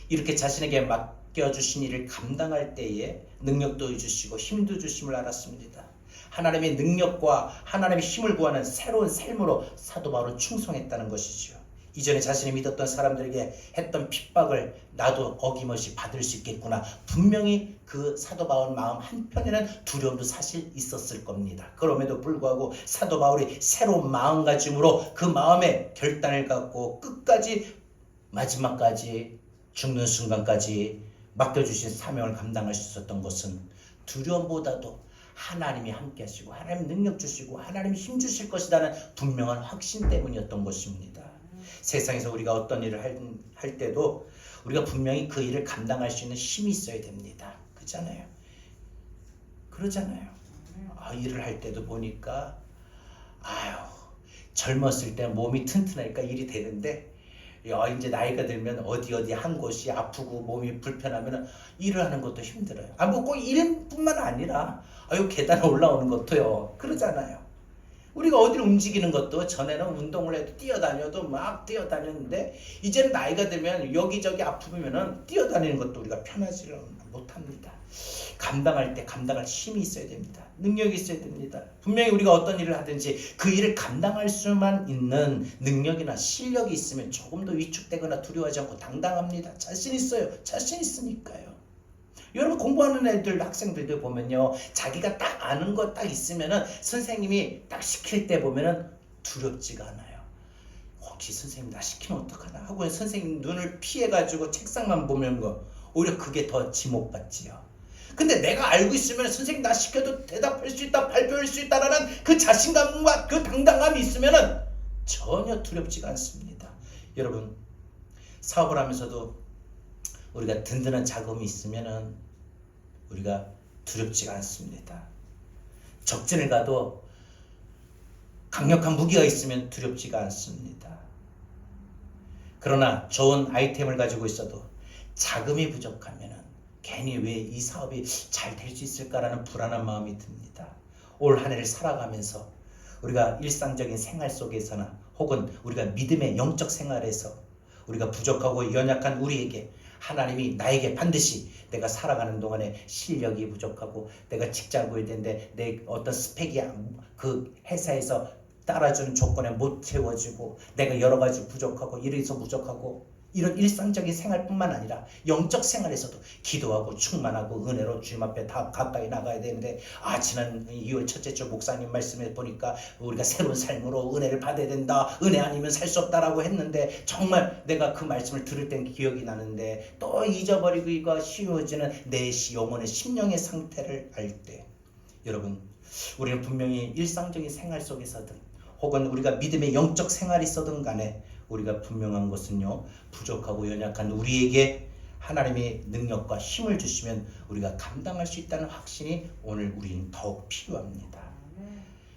이렇게 자신에게 맡겨주신 일을 감당할 때에 능력도 주시고 힘도 주심을 알았습니다. 하나님의 능력과 하나님의 힘을 구하는 새로운 삶으로 사도 바울은 충성했다는 것이죠. 이전에 자신이 믿었던 사람들에게 했던 핍박을 나도 어김없이 받을 수 있겠구나. 분명히 그 사도 바울 마음 한편에는 두려움도 사실 있었을 겁니다. 그럼에도 불구하고 사도 바울이 새로운 마음가짐으로 그 마음에 결단을 갖고 끝까지, 마지막까지, 죽는 순간까지 맡겨주신 사명을 감당할 수 있었던 것은 두려움보다도 하나님이 함께 하시고 하나님 능력 주시고 하나님이 힘 주실 것이라는 분명한 확신 때문이었던 것입니다. 세상에서 우리가 어떤 일을 할 때도 우리가 분명히 그 일을 감당할 수 있는 힘이 있어야 됩니다. 그러잖아요. 일을 할 때도 보니까 젊었을 때 몸이 튼튼하니까 일이 되는데, 이제 나이가 들면 어디 한 곳이 아프고 몸이 불편하면 일을 하는 것도 힘들어요. 뭐 꼭 일뿐만 아니라 계단 올라오는 것도요. 그러잖아요. 우리가 어디를 움직이는 것도, 전에는 운동을 해도 뛰어다녀도 막 뛰어다녔는데, 이제는 나이가 들면 여기저기 아프면은 뛰어다니는 것도 우리가 편하지 못합니다. 감당할 때 감당할 힘이 있어야 됩니다. 능력이 있어야 됩니다. 분명히 우리가 어떤 일을 하든지 그 일을 감당할 수만 있는 능력이나 실력이 있으면 조금도 위축되거나 두려워하지 않고 당당합니다. 자신 있어요. 자신 있으니까요. 여러분, 공부하는 애들, 학생들도 보면요, 자기가 딱 아는 거 딱 있으면은 선생님이 딱 시킬 때 보면은 두렵지가 않아요. 혹시 선생님 나 시키면 어떡하나 하고 선생님 눈을 피해가지고 책상만 보면 오히려 그게 더 지목받지요. 근데 내가 알고 있으면 선생님 나 시켜도 대답할 수 있다, 발표할 수 있다라는 그 자신감과 그 당당함이 있으면은 전혀 두렵지가 않습니다. 여러분, 사업을 하면서도 우리가 든든한 자금이 있으면은 우리가 두렵지가 않습니다. 적진을 가도 강력한 무기가 있으면 두렵지가 않습니다. 그러나 좋은 아이템을 가지고 있어도 자금이 부족하면은 괜히 왜 이 사업이 잘 될 수 있을까라는 불안한 마음이 듭니다. 올 한 해를 살아가면서 우리가 일상적인 생활 속에서나 혹은 우리가 믿음의 영적 생활에서 우리가 부족하고 연약한 우리에게 하나님이 나에게 반드시 내가 살아가는 동안에 실력이 부족하고 내가 직장 구해야 되는데 내 어떤 스펙이 그 회사에서 따라주는 조건에 못 채워지고 내가 여러 가지 부족하고 이래서 부족하고, 이런 일상적인 생활뿐만 아니라 영적 생활에서도 기도하고 충만하고 은혜로 주님 앞에 다 가까이 나가야 되는데, 지난 2월 첫째 주 목사님 말씀에 보니까 우리가 새로운 삶으로 은혜를 받아야 된다, 은혜 아니면 살 수 없다라고 했는데, 정말 내가 그 말씀을 들을 땐 기억이 나는데 또 잊어버리기가 쉬워지는 내 영혼의 심령의 상태를 알 때, 여러분, 우리는 분명히 일상적인 생활 속에서든 혹은 우리가 믿음의 영적 생활이 있어든 간에 우리가 분명한 것은요, 부족하고 연약한 우리에게 하나님의 능력과 힘을 주시면 우리가 감당할 수 있다는 확신이 오늘 우리는 더욱 필요합니다.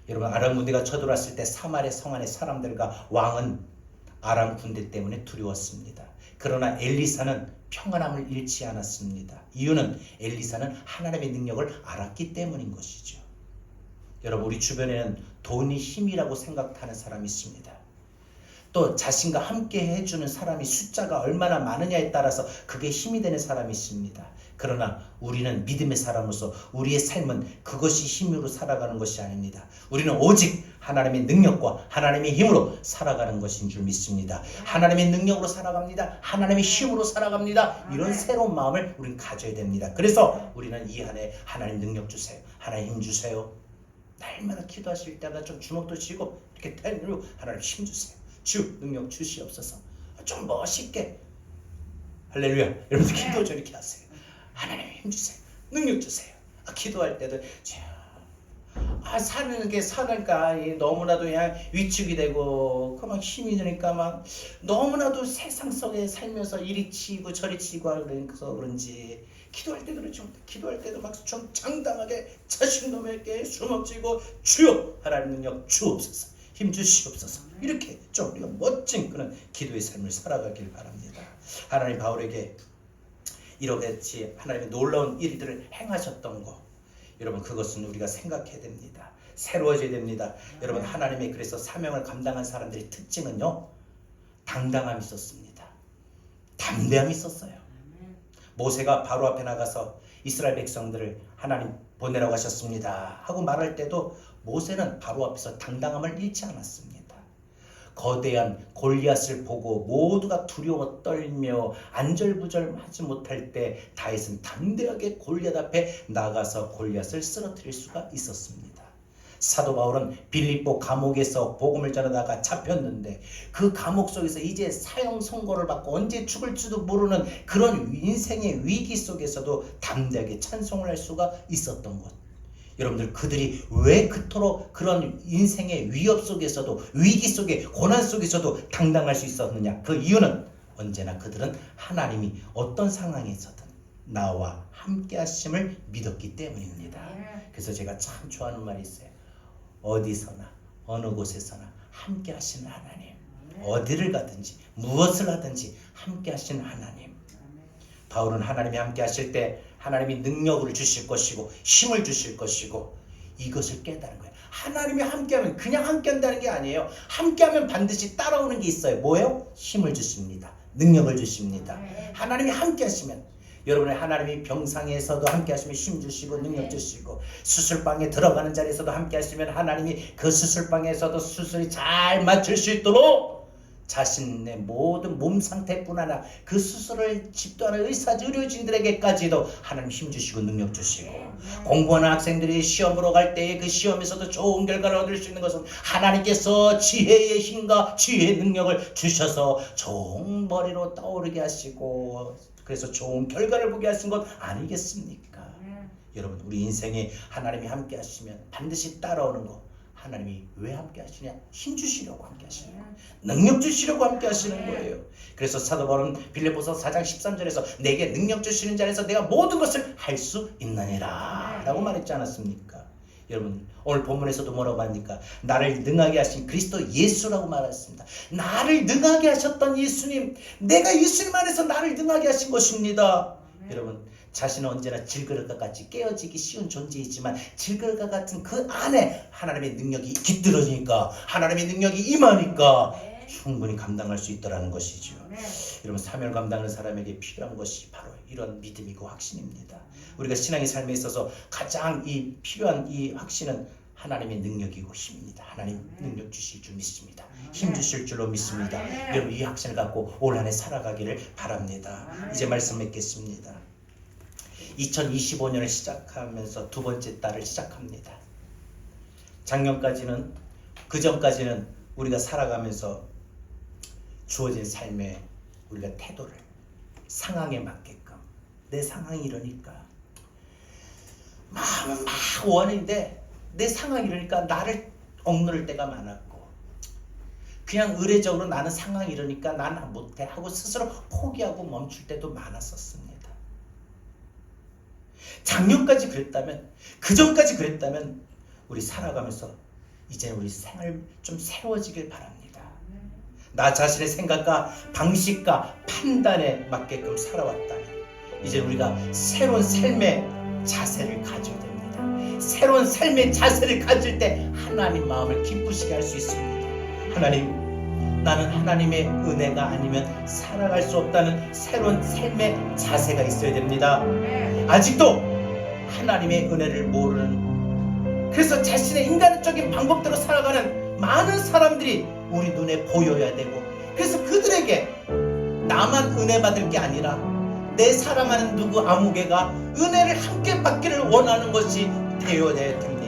여러분, 아람 군대가 쳐들어왔을 때 사마리아 성 안의 사람들과 왕은 아람 군대 때문에 두려웠습니다. 그러나 엘리사는 평안함을 잃지 않았습니다. 이유는 엘리사는 하나님의 능력을 알았기 때문인 것이죠. 여러분, 우리 주변에는 돈이 힘이라고 생각하는 사람이 있습니다. 또 자신과 함께 해주는 사람이 숫자가 얼마나 많으냐에 따라서 그게 힘이 되는 사람이 있습니다. 그러나 우리는 믿음의 사람으로서 우리의 삶은 그것이 힘으로 살아가는 것이 아닙니다. 우리는 오직 하나님의 능력과 하나님의 힘으로 살아가는 것인 줄 믿습니다. 하나님의 능력으로 살아갑니다. 하나님의 힘으로 살아갑니다. 이런 새로운 마음을 우리는 가져야 됩니다. 그래서 우리는 이 한 해 하나님 능력 주세요. 하나님 힘 주세요. 날마다 기도하실 때마다 좀 주먹도 쥐고 이렇게 때리고 하나님 힘 주세요. 주 능력 주시옵소서. 좀 멋있게 할렐루야. 여러분들 기도 좀 이렇게 하세요. 하나님 힘 주세요. 능력 주세요. 기도할 때도 사는 게 사니까 너무나도 그냥 위축이 되고 막 힘이 드니까 막 너무나도 세상 속에 살면서 이리 치고 저리 치고 그래서 그런지 기도할 때 그러죠. 기도할 때도 막 좀 장당하게 자신감있게 숨어쥐고 주여 하나님 능력 주옵소서. 힘 주시옵소서. 이렇게 좀 우리가 멋진 그런 기도의 삶을 살아가길 바랍니다. 하나님 바울에게 이렇게 하나님의 놀라운 일들을 행하셨던 거, 여러분 그것은 우리가 생각해야 됩니다. 새로워져야 됩니다. 여러분 하나님의 그래서 사명을 감당한 사람들의 특징은요, 당당함이 있었습니다. 담대함이 있었어요. 모세가 바로 앞에 나가서 이스라엘 백성들을 하나님 보내라고 하셨습니다 하고 말할 때도 모세는 바로 앞에서 당당함을 잃지 않았습니다. 거대한 골리앗을 보고 모두가 두려워 떨며 안절부절하지 못할 때 다윗은 담대하게 골리앗 앞에 나가서 골리앗을 쓰러뜨릴 수가 있었습니다. 사도 바울은 빌립보 감옥에서 복음을 전하다가 잡혔는데 그 감옥 속에서 이제 사형 선고를 받고 언제 죽을지도 모르는 그런 인생의 위기 속에서도 담대하게 찬송을 할 수가 있었던 것. 여러분들 그들이 왜 그토록 그런 인생의 위협 속에서도 위기 속에 고난 속에서도 당당할 수 있었느냐? 그 이유는 언제나 그들은 하나님이 어떤 상황에서든 나와 함께 하심을 믿었기 때문입니다. 그래서 제가 참 좋아하는 말이 있어요. 어디서나 어느 곳에서나 함께 하시는 하나님, 어디를 가든지 무엇을 하든지 함께 하시는 하나님. 바울은 하나님이 함께 하실 때 하나님이 능력을 주실 것이고 힘을 주실 것이고 이것을 깨달은 거예요. 하나님이 함께하면 그냥 함께한다는 게 아니에요. 함께하면 반드시 따라오는 게 있어요. 뭐예요? 힘을 주십니다. 능력을 주십니다. 하나님이 함께하시면 여러분의 하나님이 병상에서도 함께 하시면 힘 주시고 능력 주시고 수술방에 들어가는 자리에서도 함께 하시면 하나님이 그 수술방에서도 수술이 잘 맞출 수 있도록 자신의 모든 몸 상태뿐 아니라 그 수술을 집도하는 의료진들에게까지도 하나님 힘 주시고 능력 주시고 공부하는 학생들이 시험으로 갈 때에 그 시험에서도 좋은 결과를 얻을 수 있는 것은 하나님께서 지혜의 힘과 지혜의 능력을 주셔서 좋은 머리로 떠오르게 하시고 그래서 좋은 결과를 보게 하신 것 아니겠습니까? 여러분 우리 인생에 하나님이 함께 하시면 반드시 따라오는 것. 하나님이 왜 함께 하시냐? 힘 주시려고 함께 하시는 거예요. 능력 주시려고 함께 하시는 거예요. 그래서 사도 바울은 빌립보서 4장 13절에서 내게 능력 주시는 자리에서 내가 모든 것을 할 수 있느니라 라고 말했지 않았습니까? 여러분 오늘 본문에서도 뭐라고 합니까? 나를 능하게 하신 그리스도 예수라고 말했습니다. 나를 능하게 하셨던 예수님, 내가 예수님 안에서 나를 능하게 하신 것입니다. 여러분 자신은 언제나 질그릇과 같이 깨어지기 쉬운 존재이지만 질그릇과 같은 그 안에 하나님의 능력이 깃들어지니까 하나님의 능력이 임하니까 충분히 감당할 수 있다는 것이죠. 여러분 사명을 감당하는 사람에게 필요한 것이 바로 이런 믿음이고 확신입니다. 우리가 신앙의 삶에 있어서 가장 필요한 이 확신은 하나님의 능력이고 힘입니다. 하나님 능력 주실 줄 믿습니다. 힘 주실 줄로 믿습니다. 여러분 이 확신을 갖고 올 한 해 살아가기를 바랍니다. 이제 말씀 맺겠습니다. 2025년을 시작하면서 두 번째 달을 시작합니다. 작년까지는 그전까지는 우리가 살아가면서 주어진 삶에 우리가 태도를 상황에 맞게끔 내 상황이 이러니까 마음은 막 원인데 내 상황이 이러니까 나를 억누를 때가 많았고 그냥 의례적으로 나는 상황이 이러니까 난 못해 하고 스스로 포기하고 멈출 때도 많았었습니다. 작년까지 그랬다면, 그전까지 그랬다면 우리 살아가면서 이제 우리 생활 좀 새로워지길 바랍니다. 나 자신의 생각과 방식과 판단에 맞게끔 살아왔다면 이제 우리가 새로운 삶의 자세를 가져야 됩니다. 새로운 삶의 자세를 가질 때 하나님 마음을 기쁘시게 할 수 있습니다. 하나님, 나는 하나님의 은혜가 아니면 살아갈 수 없다는 새로운 삶의 자세가 있어야 됩니다. 아직도 하나님의 은혜를 모르는, 그래서 자신의 인간적인 방법대로 살아가는 많은 사람들이 우리 눈에 보여야 되고, 그래서 그들에게 나만 은혜 받을 게 아니라 내 사랑하는 누구 아무개가 은혜를 함께 받기를 원하는 것이 되어야 됩니다.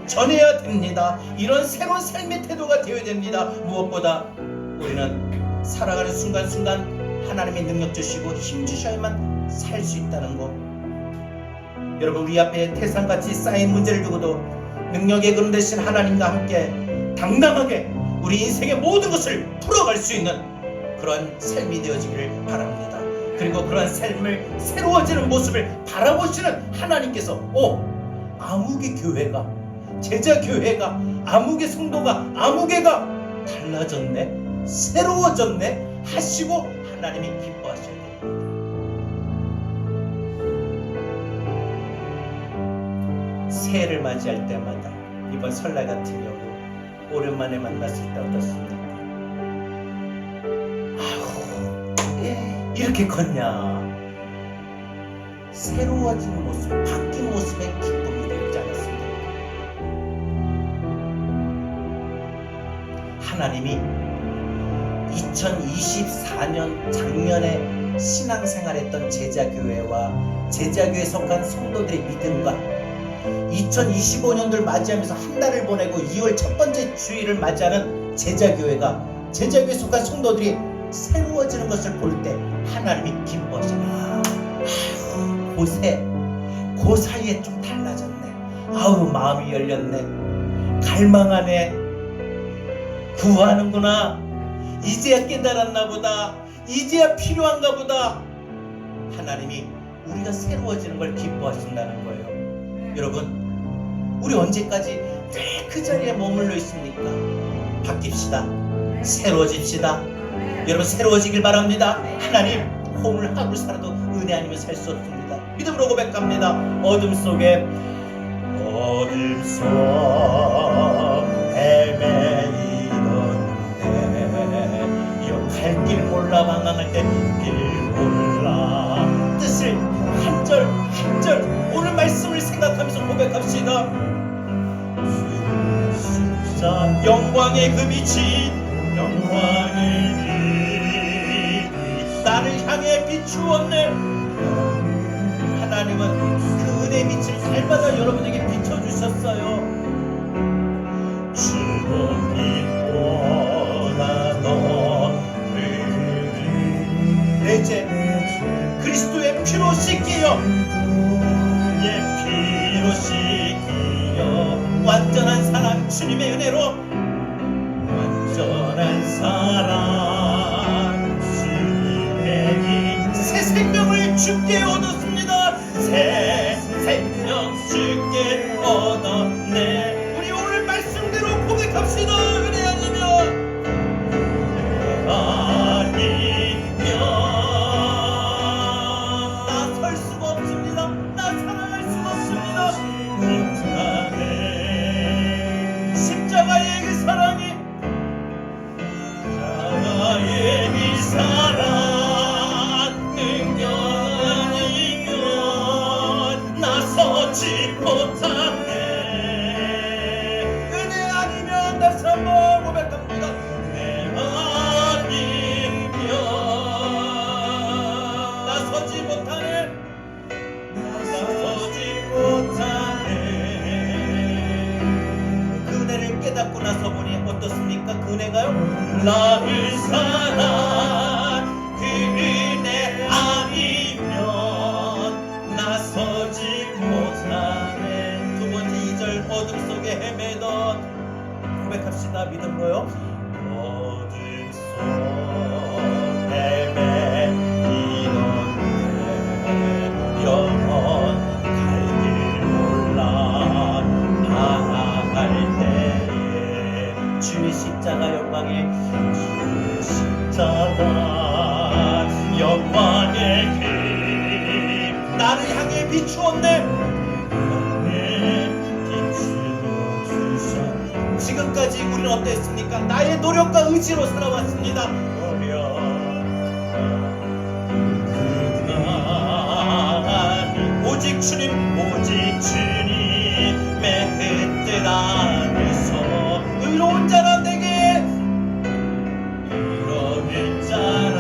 전해야 됩니다. 이런 새로운 삶의 태도가 되어야 됩니다. 무엇보다 우리는 살아가는 순간순간 하나님의 능력 주시고 힘 주셔야만 살 수 있다는 것. 여러분, 우리 앞에 태산같이 쌓인 문제를 두고도 능력의 그름 되신 하나님과 함께 당당하게 우리 인생의 모든 것을 풀어갈 수 있는 그런 삶이 되어지기를 바랍니다. 그리고 그런 삶을 새로워지는 모습을 바라보시는 하나님께서 아무개 교회가, 제자 교회가, 아무개 성도가, 아무개가 달라졌네, 새로워졌네 하시고 하나님이 기뻐하셔야 됩니다. 새해를 맞이할 때마다 이번 설날 같은 경우 오랜만에 만났을 때 어떻습니까? 이렇게 컸냐? 새로워진 모습, 바뀐 모습의 기쁨이 되지 않았습니까? 하나님이 2024년 작년에 신앙생활했던 제자교회와 제자교회에 속한 성도들의 믿음과 2025년도를 맞이하면서 한 달을 보내고 2월 첫 번째 주일을 맞이하는 제자교회가, 제자교회에 속한 성도들이 새로워지는 것을 볼 때 하나님이 기뻐하시네. 그 사이에 좀 달라졌네. 마음이 열렸네. 갈망하네. 구하는구나. 이제야 깨달았나 보다. 이제야 필요한가 보다. 하나님이 우리가 새로워지는 걸 기뻐하신다는 거예요. 여러분, 우리 언제까지 늘 그 자리에 머물러 있습니까? 바뀝시다. 새로워집시다. 여러분, 새로워지길 바랍니다. 하나님, 오늘 하루 살아도 은혜 아니면 살 수 없습니다. 믿음으로 고백합니다. 어둠 속 헤매이던데 갈 길 몰라 방황할 때 길 몰라 뜻을 한 절 한 절 오늘 말씀을 생각하면서 고백합시다. 영광의 그 빛이, 영광의 빛이 나를 향해 비추었네. 하나님은 그 은혜의 빛을 날마다 여러분에게 비춰주셨어요. 내죄 그리스도의 피로 씻기여, 피로 씻기여 완전한 사랑, 주님의 은혜로 완전한 사랑, 주님의 새 생명을 주께 얻었습니다. 새 생명 주께 얻었네. 우리 오늘 말씀대로 고백합시다. 은혜 아니면 나 설 수가 없습니다. 나 살아갈 수가 없습니다. 십자가의 그 사랑이, 십자가의 그 사랑 능력 아니면 나서지 못하네. 은혜 아니면 다시 한번 고백합니다. 은혜 아니면 나서지 못하네. 나서지 못하네. 그 은혜를 깨닫고 나서 보니 어떻습니까? 그 은혜가요? 나를 사랑 그 은혜 아니면 나서지 못하네. 두 번째 2절 어둠 속에 헤매던 고백합시다. 믿음으로요. 향해 십자가 영광의 길 나를 향해 비추었네. 지금까지 우리는 어땠습니까? 나의 노력과 의지로 살아왔습니다. 오직 주님, 오직 주님의 그 뜻 안에서 의로운 자라 내게 이런 자라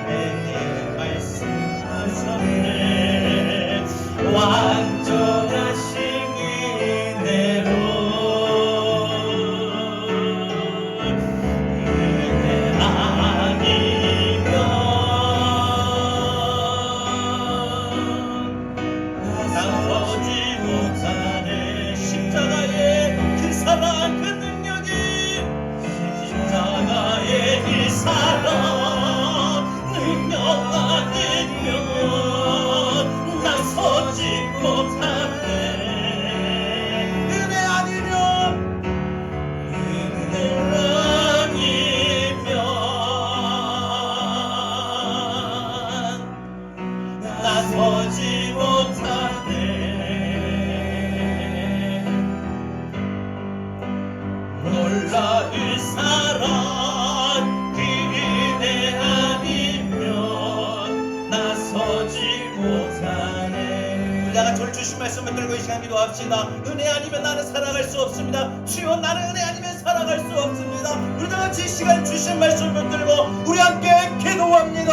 내게 말씀하셨네. 완전하신 은혜로 은혜 아니면 나서지 못하네. 십자가의 그 사랑 그 능력이 십자가의 그 사랑 능력 아니면 나서지 못하네. 은혜 아니면 은혜 아니면 나서지 못하네. 놀라운 사랑 그 은혜 아니면 나서지 못하네. 우리 다 같이 오늘 주신 말씀을 들고 이 시간 기도합시다. 은혜 아니면 나는 살아갈 수 없습니다. 주여 나는 은혜 아니면 살아갈 수 없습니다. 우리 다 같이 이 시간 주신 말씀을 들고 우리 함께 기도합니다.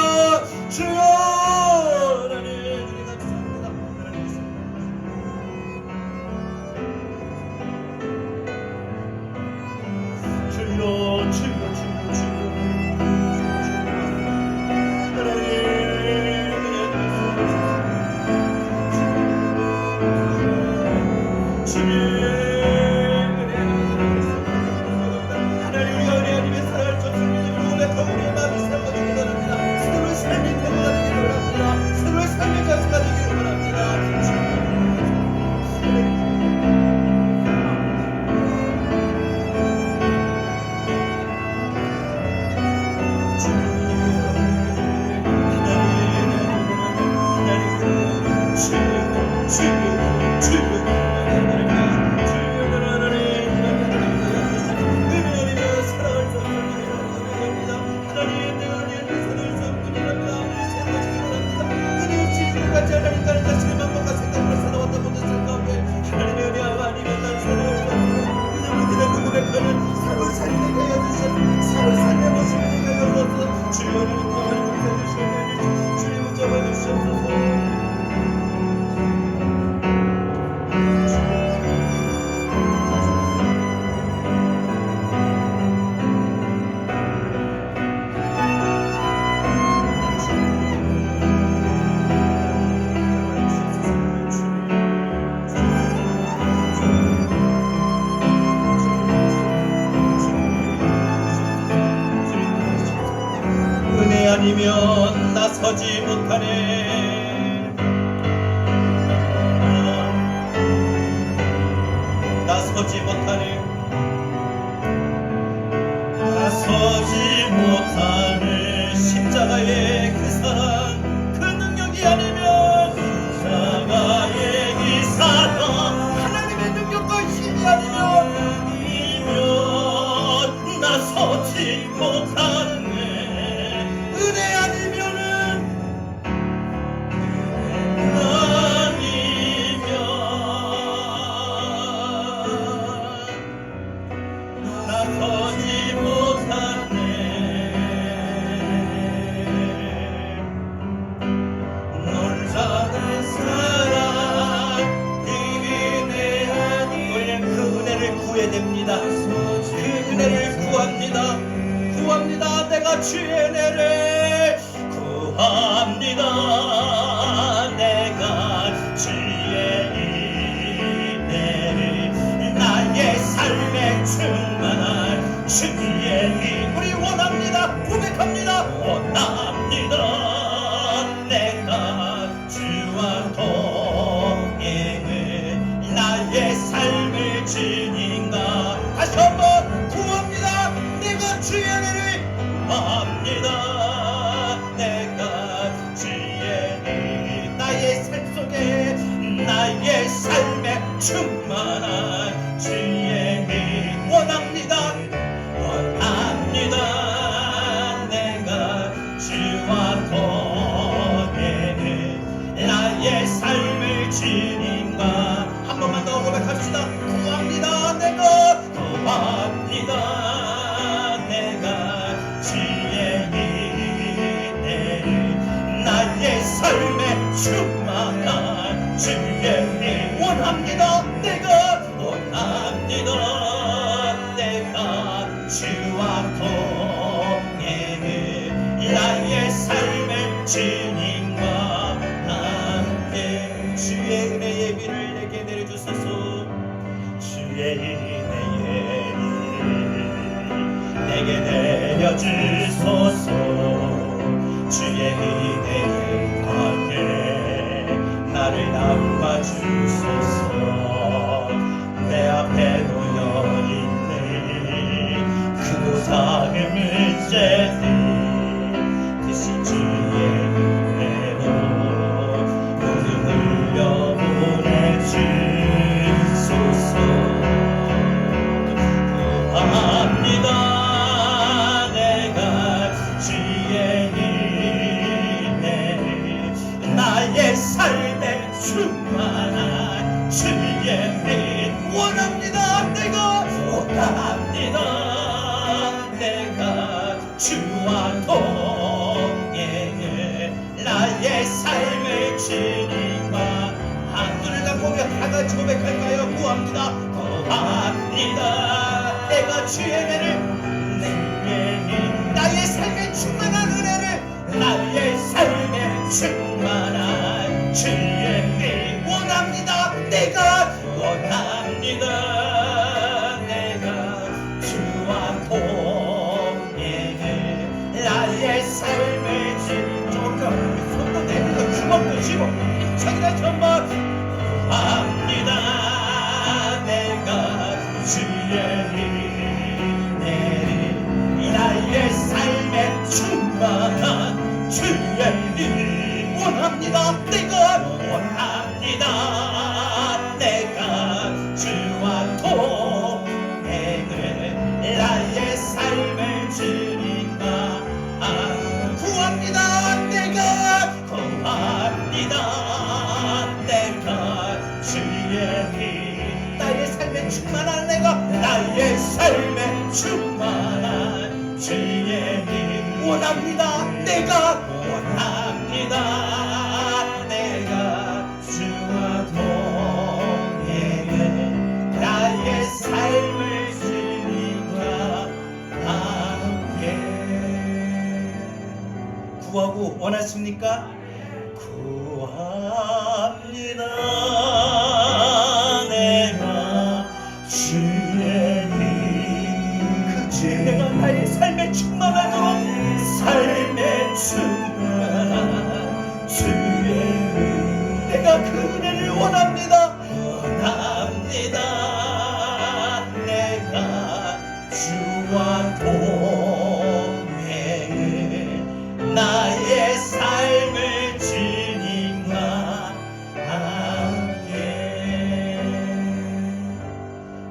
주여 하나님 우리 감사합니다. 주여 주여 주여 주여 아니면 나서지 못하네. 나서지 못하네. 나서지 못하네. 십자가의 그 사랑 그 능력이 아니면 십자가의 그 사랑 하나님의 능력과 힘이 아니면 나서지 못하네. 은혜 아니면은 나서지 못하네. 놀라운 사랑 그 은혜 아니면 우리는 그 은혜를 구해야 됩니다. 그 은혜를 구합니다. 구합니다. 내가 주의 은혜를 구합니다. 내가 주의 은혜를 나의 삶에 충만한 주의 이 우리 원합니다. 고백합니다. 원합니다. 내가 주와 동행을 나의 삶을 주님과 다시 한번 구합니다. 나의 삶에 충만한 주의 힘 원합니다. 내가 주와 동행해 나의 삶을 주님과 한 번만 더 고백합시다. 구합니다. 내가 주의 은혜를 나의 삶에 충만한 주의 힘 원합니다. 내가 주와 동행해 나의 삶의 주님과 함께 주의 은혜 예비를 내게 내려주소서. 주의 은혜 예비를 내게 내려주소서. 주의 은혜를 가게 나를 담아주소서. 내 앞에 놓여있는 작은 문제들 대신 주의 은혜로 모두 흘려보내주소서. 구합니다. 내가 주의 은혜를 나의 삶에 충만한 주의 힘 원합니다. 내가 원합니다. 주와 동행해 나의 삶을 주님과 눈을 감고 다같이 고백할까요? 구합니다. 내가 주의 은혜를 나의 삶에 충만한 은혜를 나의 삶에 충만한 주의 은혜 원합니다. 내가 원합니다. 내가 주와 나의 삶을 조금 손도 내밀고 주먹도 쥐고 힘차게 다시 한번 합니다. 내가 주의 은혜를 나의 삶에 충만한 주의 힘 원합니다. 내가 원합니다. 내가 주와 동행을 나의 삶을 주님과 구합니다. 내가 주의 힘 나의 삶에 충만한 나의 삶에 충만한 주의 힘 원합니다. 내가 원합니다. 내가 주와 동행해 나의 삶을 주님과 함께 구하고 원하십니까? 구합니다. 내가 주의 힘 그 주의 은혜가 나의 삶에 충만하도록 삶에 충만한 주의 힘 내가 그 은혜를 원합니다. 내가 주와 동행해 나의 삶을 주님과 함께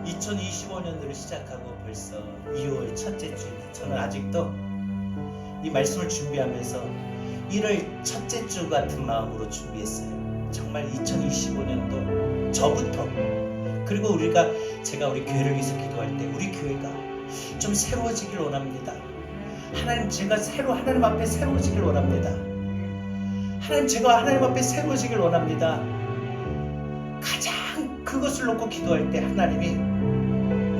2025년도를 시작하고 벌써 2월 첫째 주입니다. 저는 아직도 이 말씀을 준비하면서 1월 첫째 주 같은 마음으로 준비했어요. 정말 2025년도 저부터 그리고 제가 우리 교회를 위해서 기도할 때 우리 교회가 좀 새로워지길 원합니다. 제가 하나님 앞에 새로워지길 원합니다. 제가 하나님 앞에 새로워지길 원합니다. 가장 그것을 놓고 기도할 때 하나님이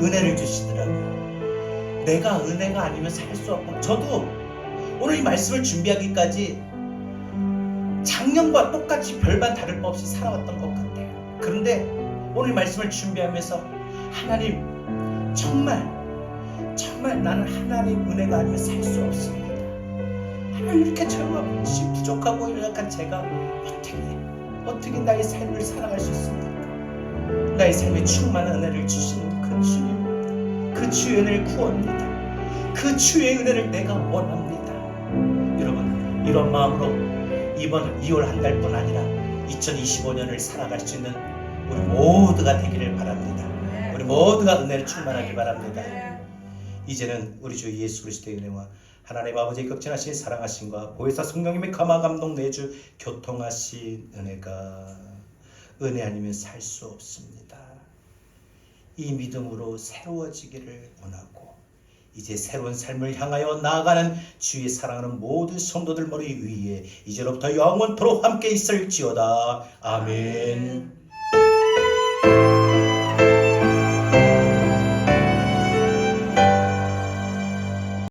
은혜를 주시더라고요. 내가 은혜가 아니면 살 수 없고 저도 오늘 이 말씀을 준비하기까지 작년과 똑같이 별반 다를 바 없이 살아왔던 것 같아요. 그런데 오늘 이 말씀을 준비하면서 하나님 정말 나는 하나님 은혜가 아니면 살 수 없습니다. 하나님 이렇게 제가 부족하고 연약한 제가 어떻게 나의 삶을 살아갈 수 있습니까? 나의 삶에 충만한 은혜를 주시는 그 주님, 그 주의 은혜를 구합니다. 그 주의 은혜를 내가 원합니다. 여러분 이런 마음으로 이번 2월 한 달뿐 아니라 2025년을 살아갈 수 있는 우리 모두가 되기를 바랍니다. 우리 모두가 은혜를 충만하길 바랍니다. 이제는 우리 주 예수 그리스도의 은혜와 하나님 아버지의 극진하신 사랑하심과 보혜사 성령님의 감화 감동 내주 교통하신 은혜가 은혜 아니면 살 수 없습니다. 이 믿음으로 새로워지기를 원하고 이제 새로운 삶을 향하여 나아가는 주의 사랑하는 모든 성도들 머리 위에 이제로부터 영원토록 함께 있을지어다. 아멘.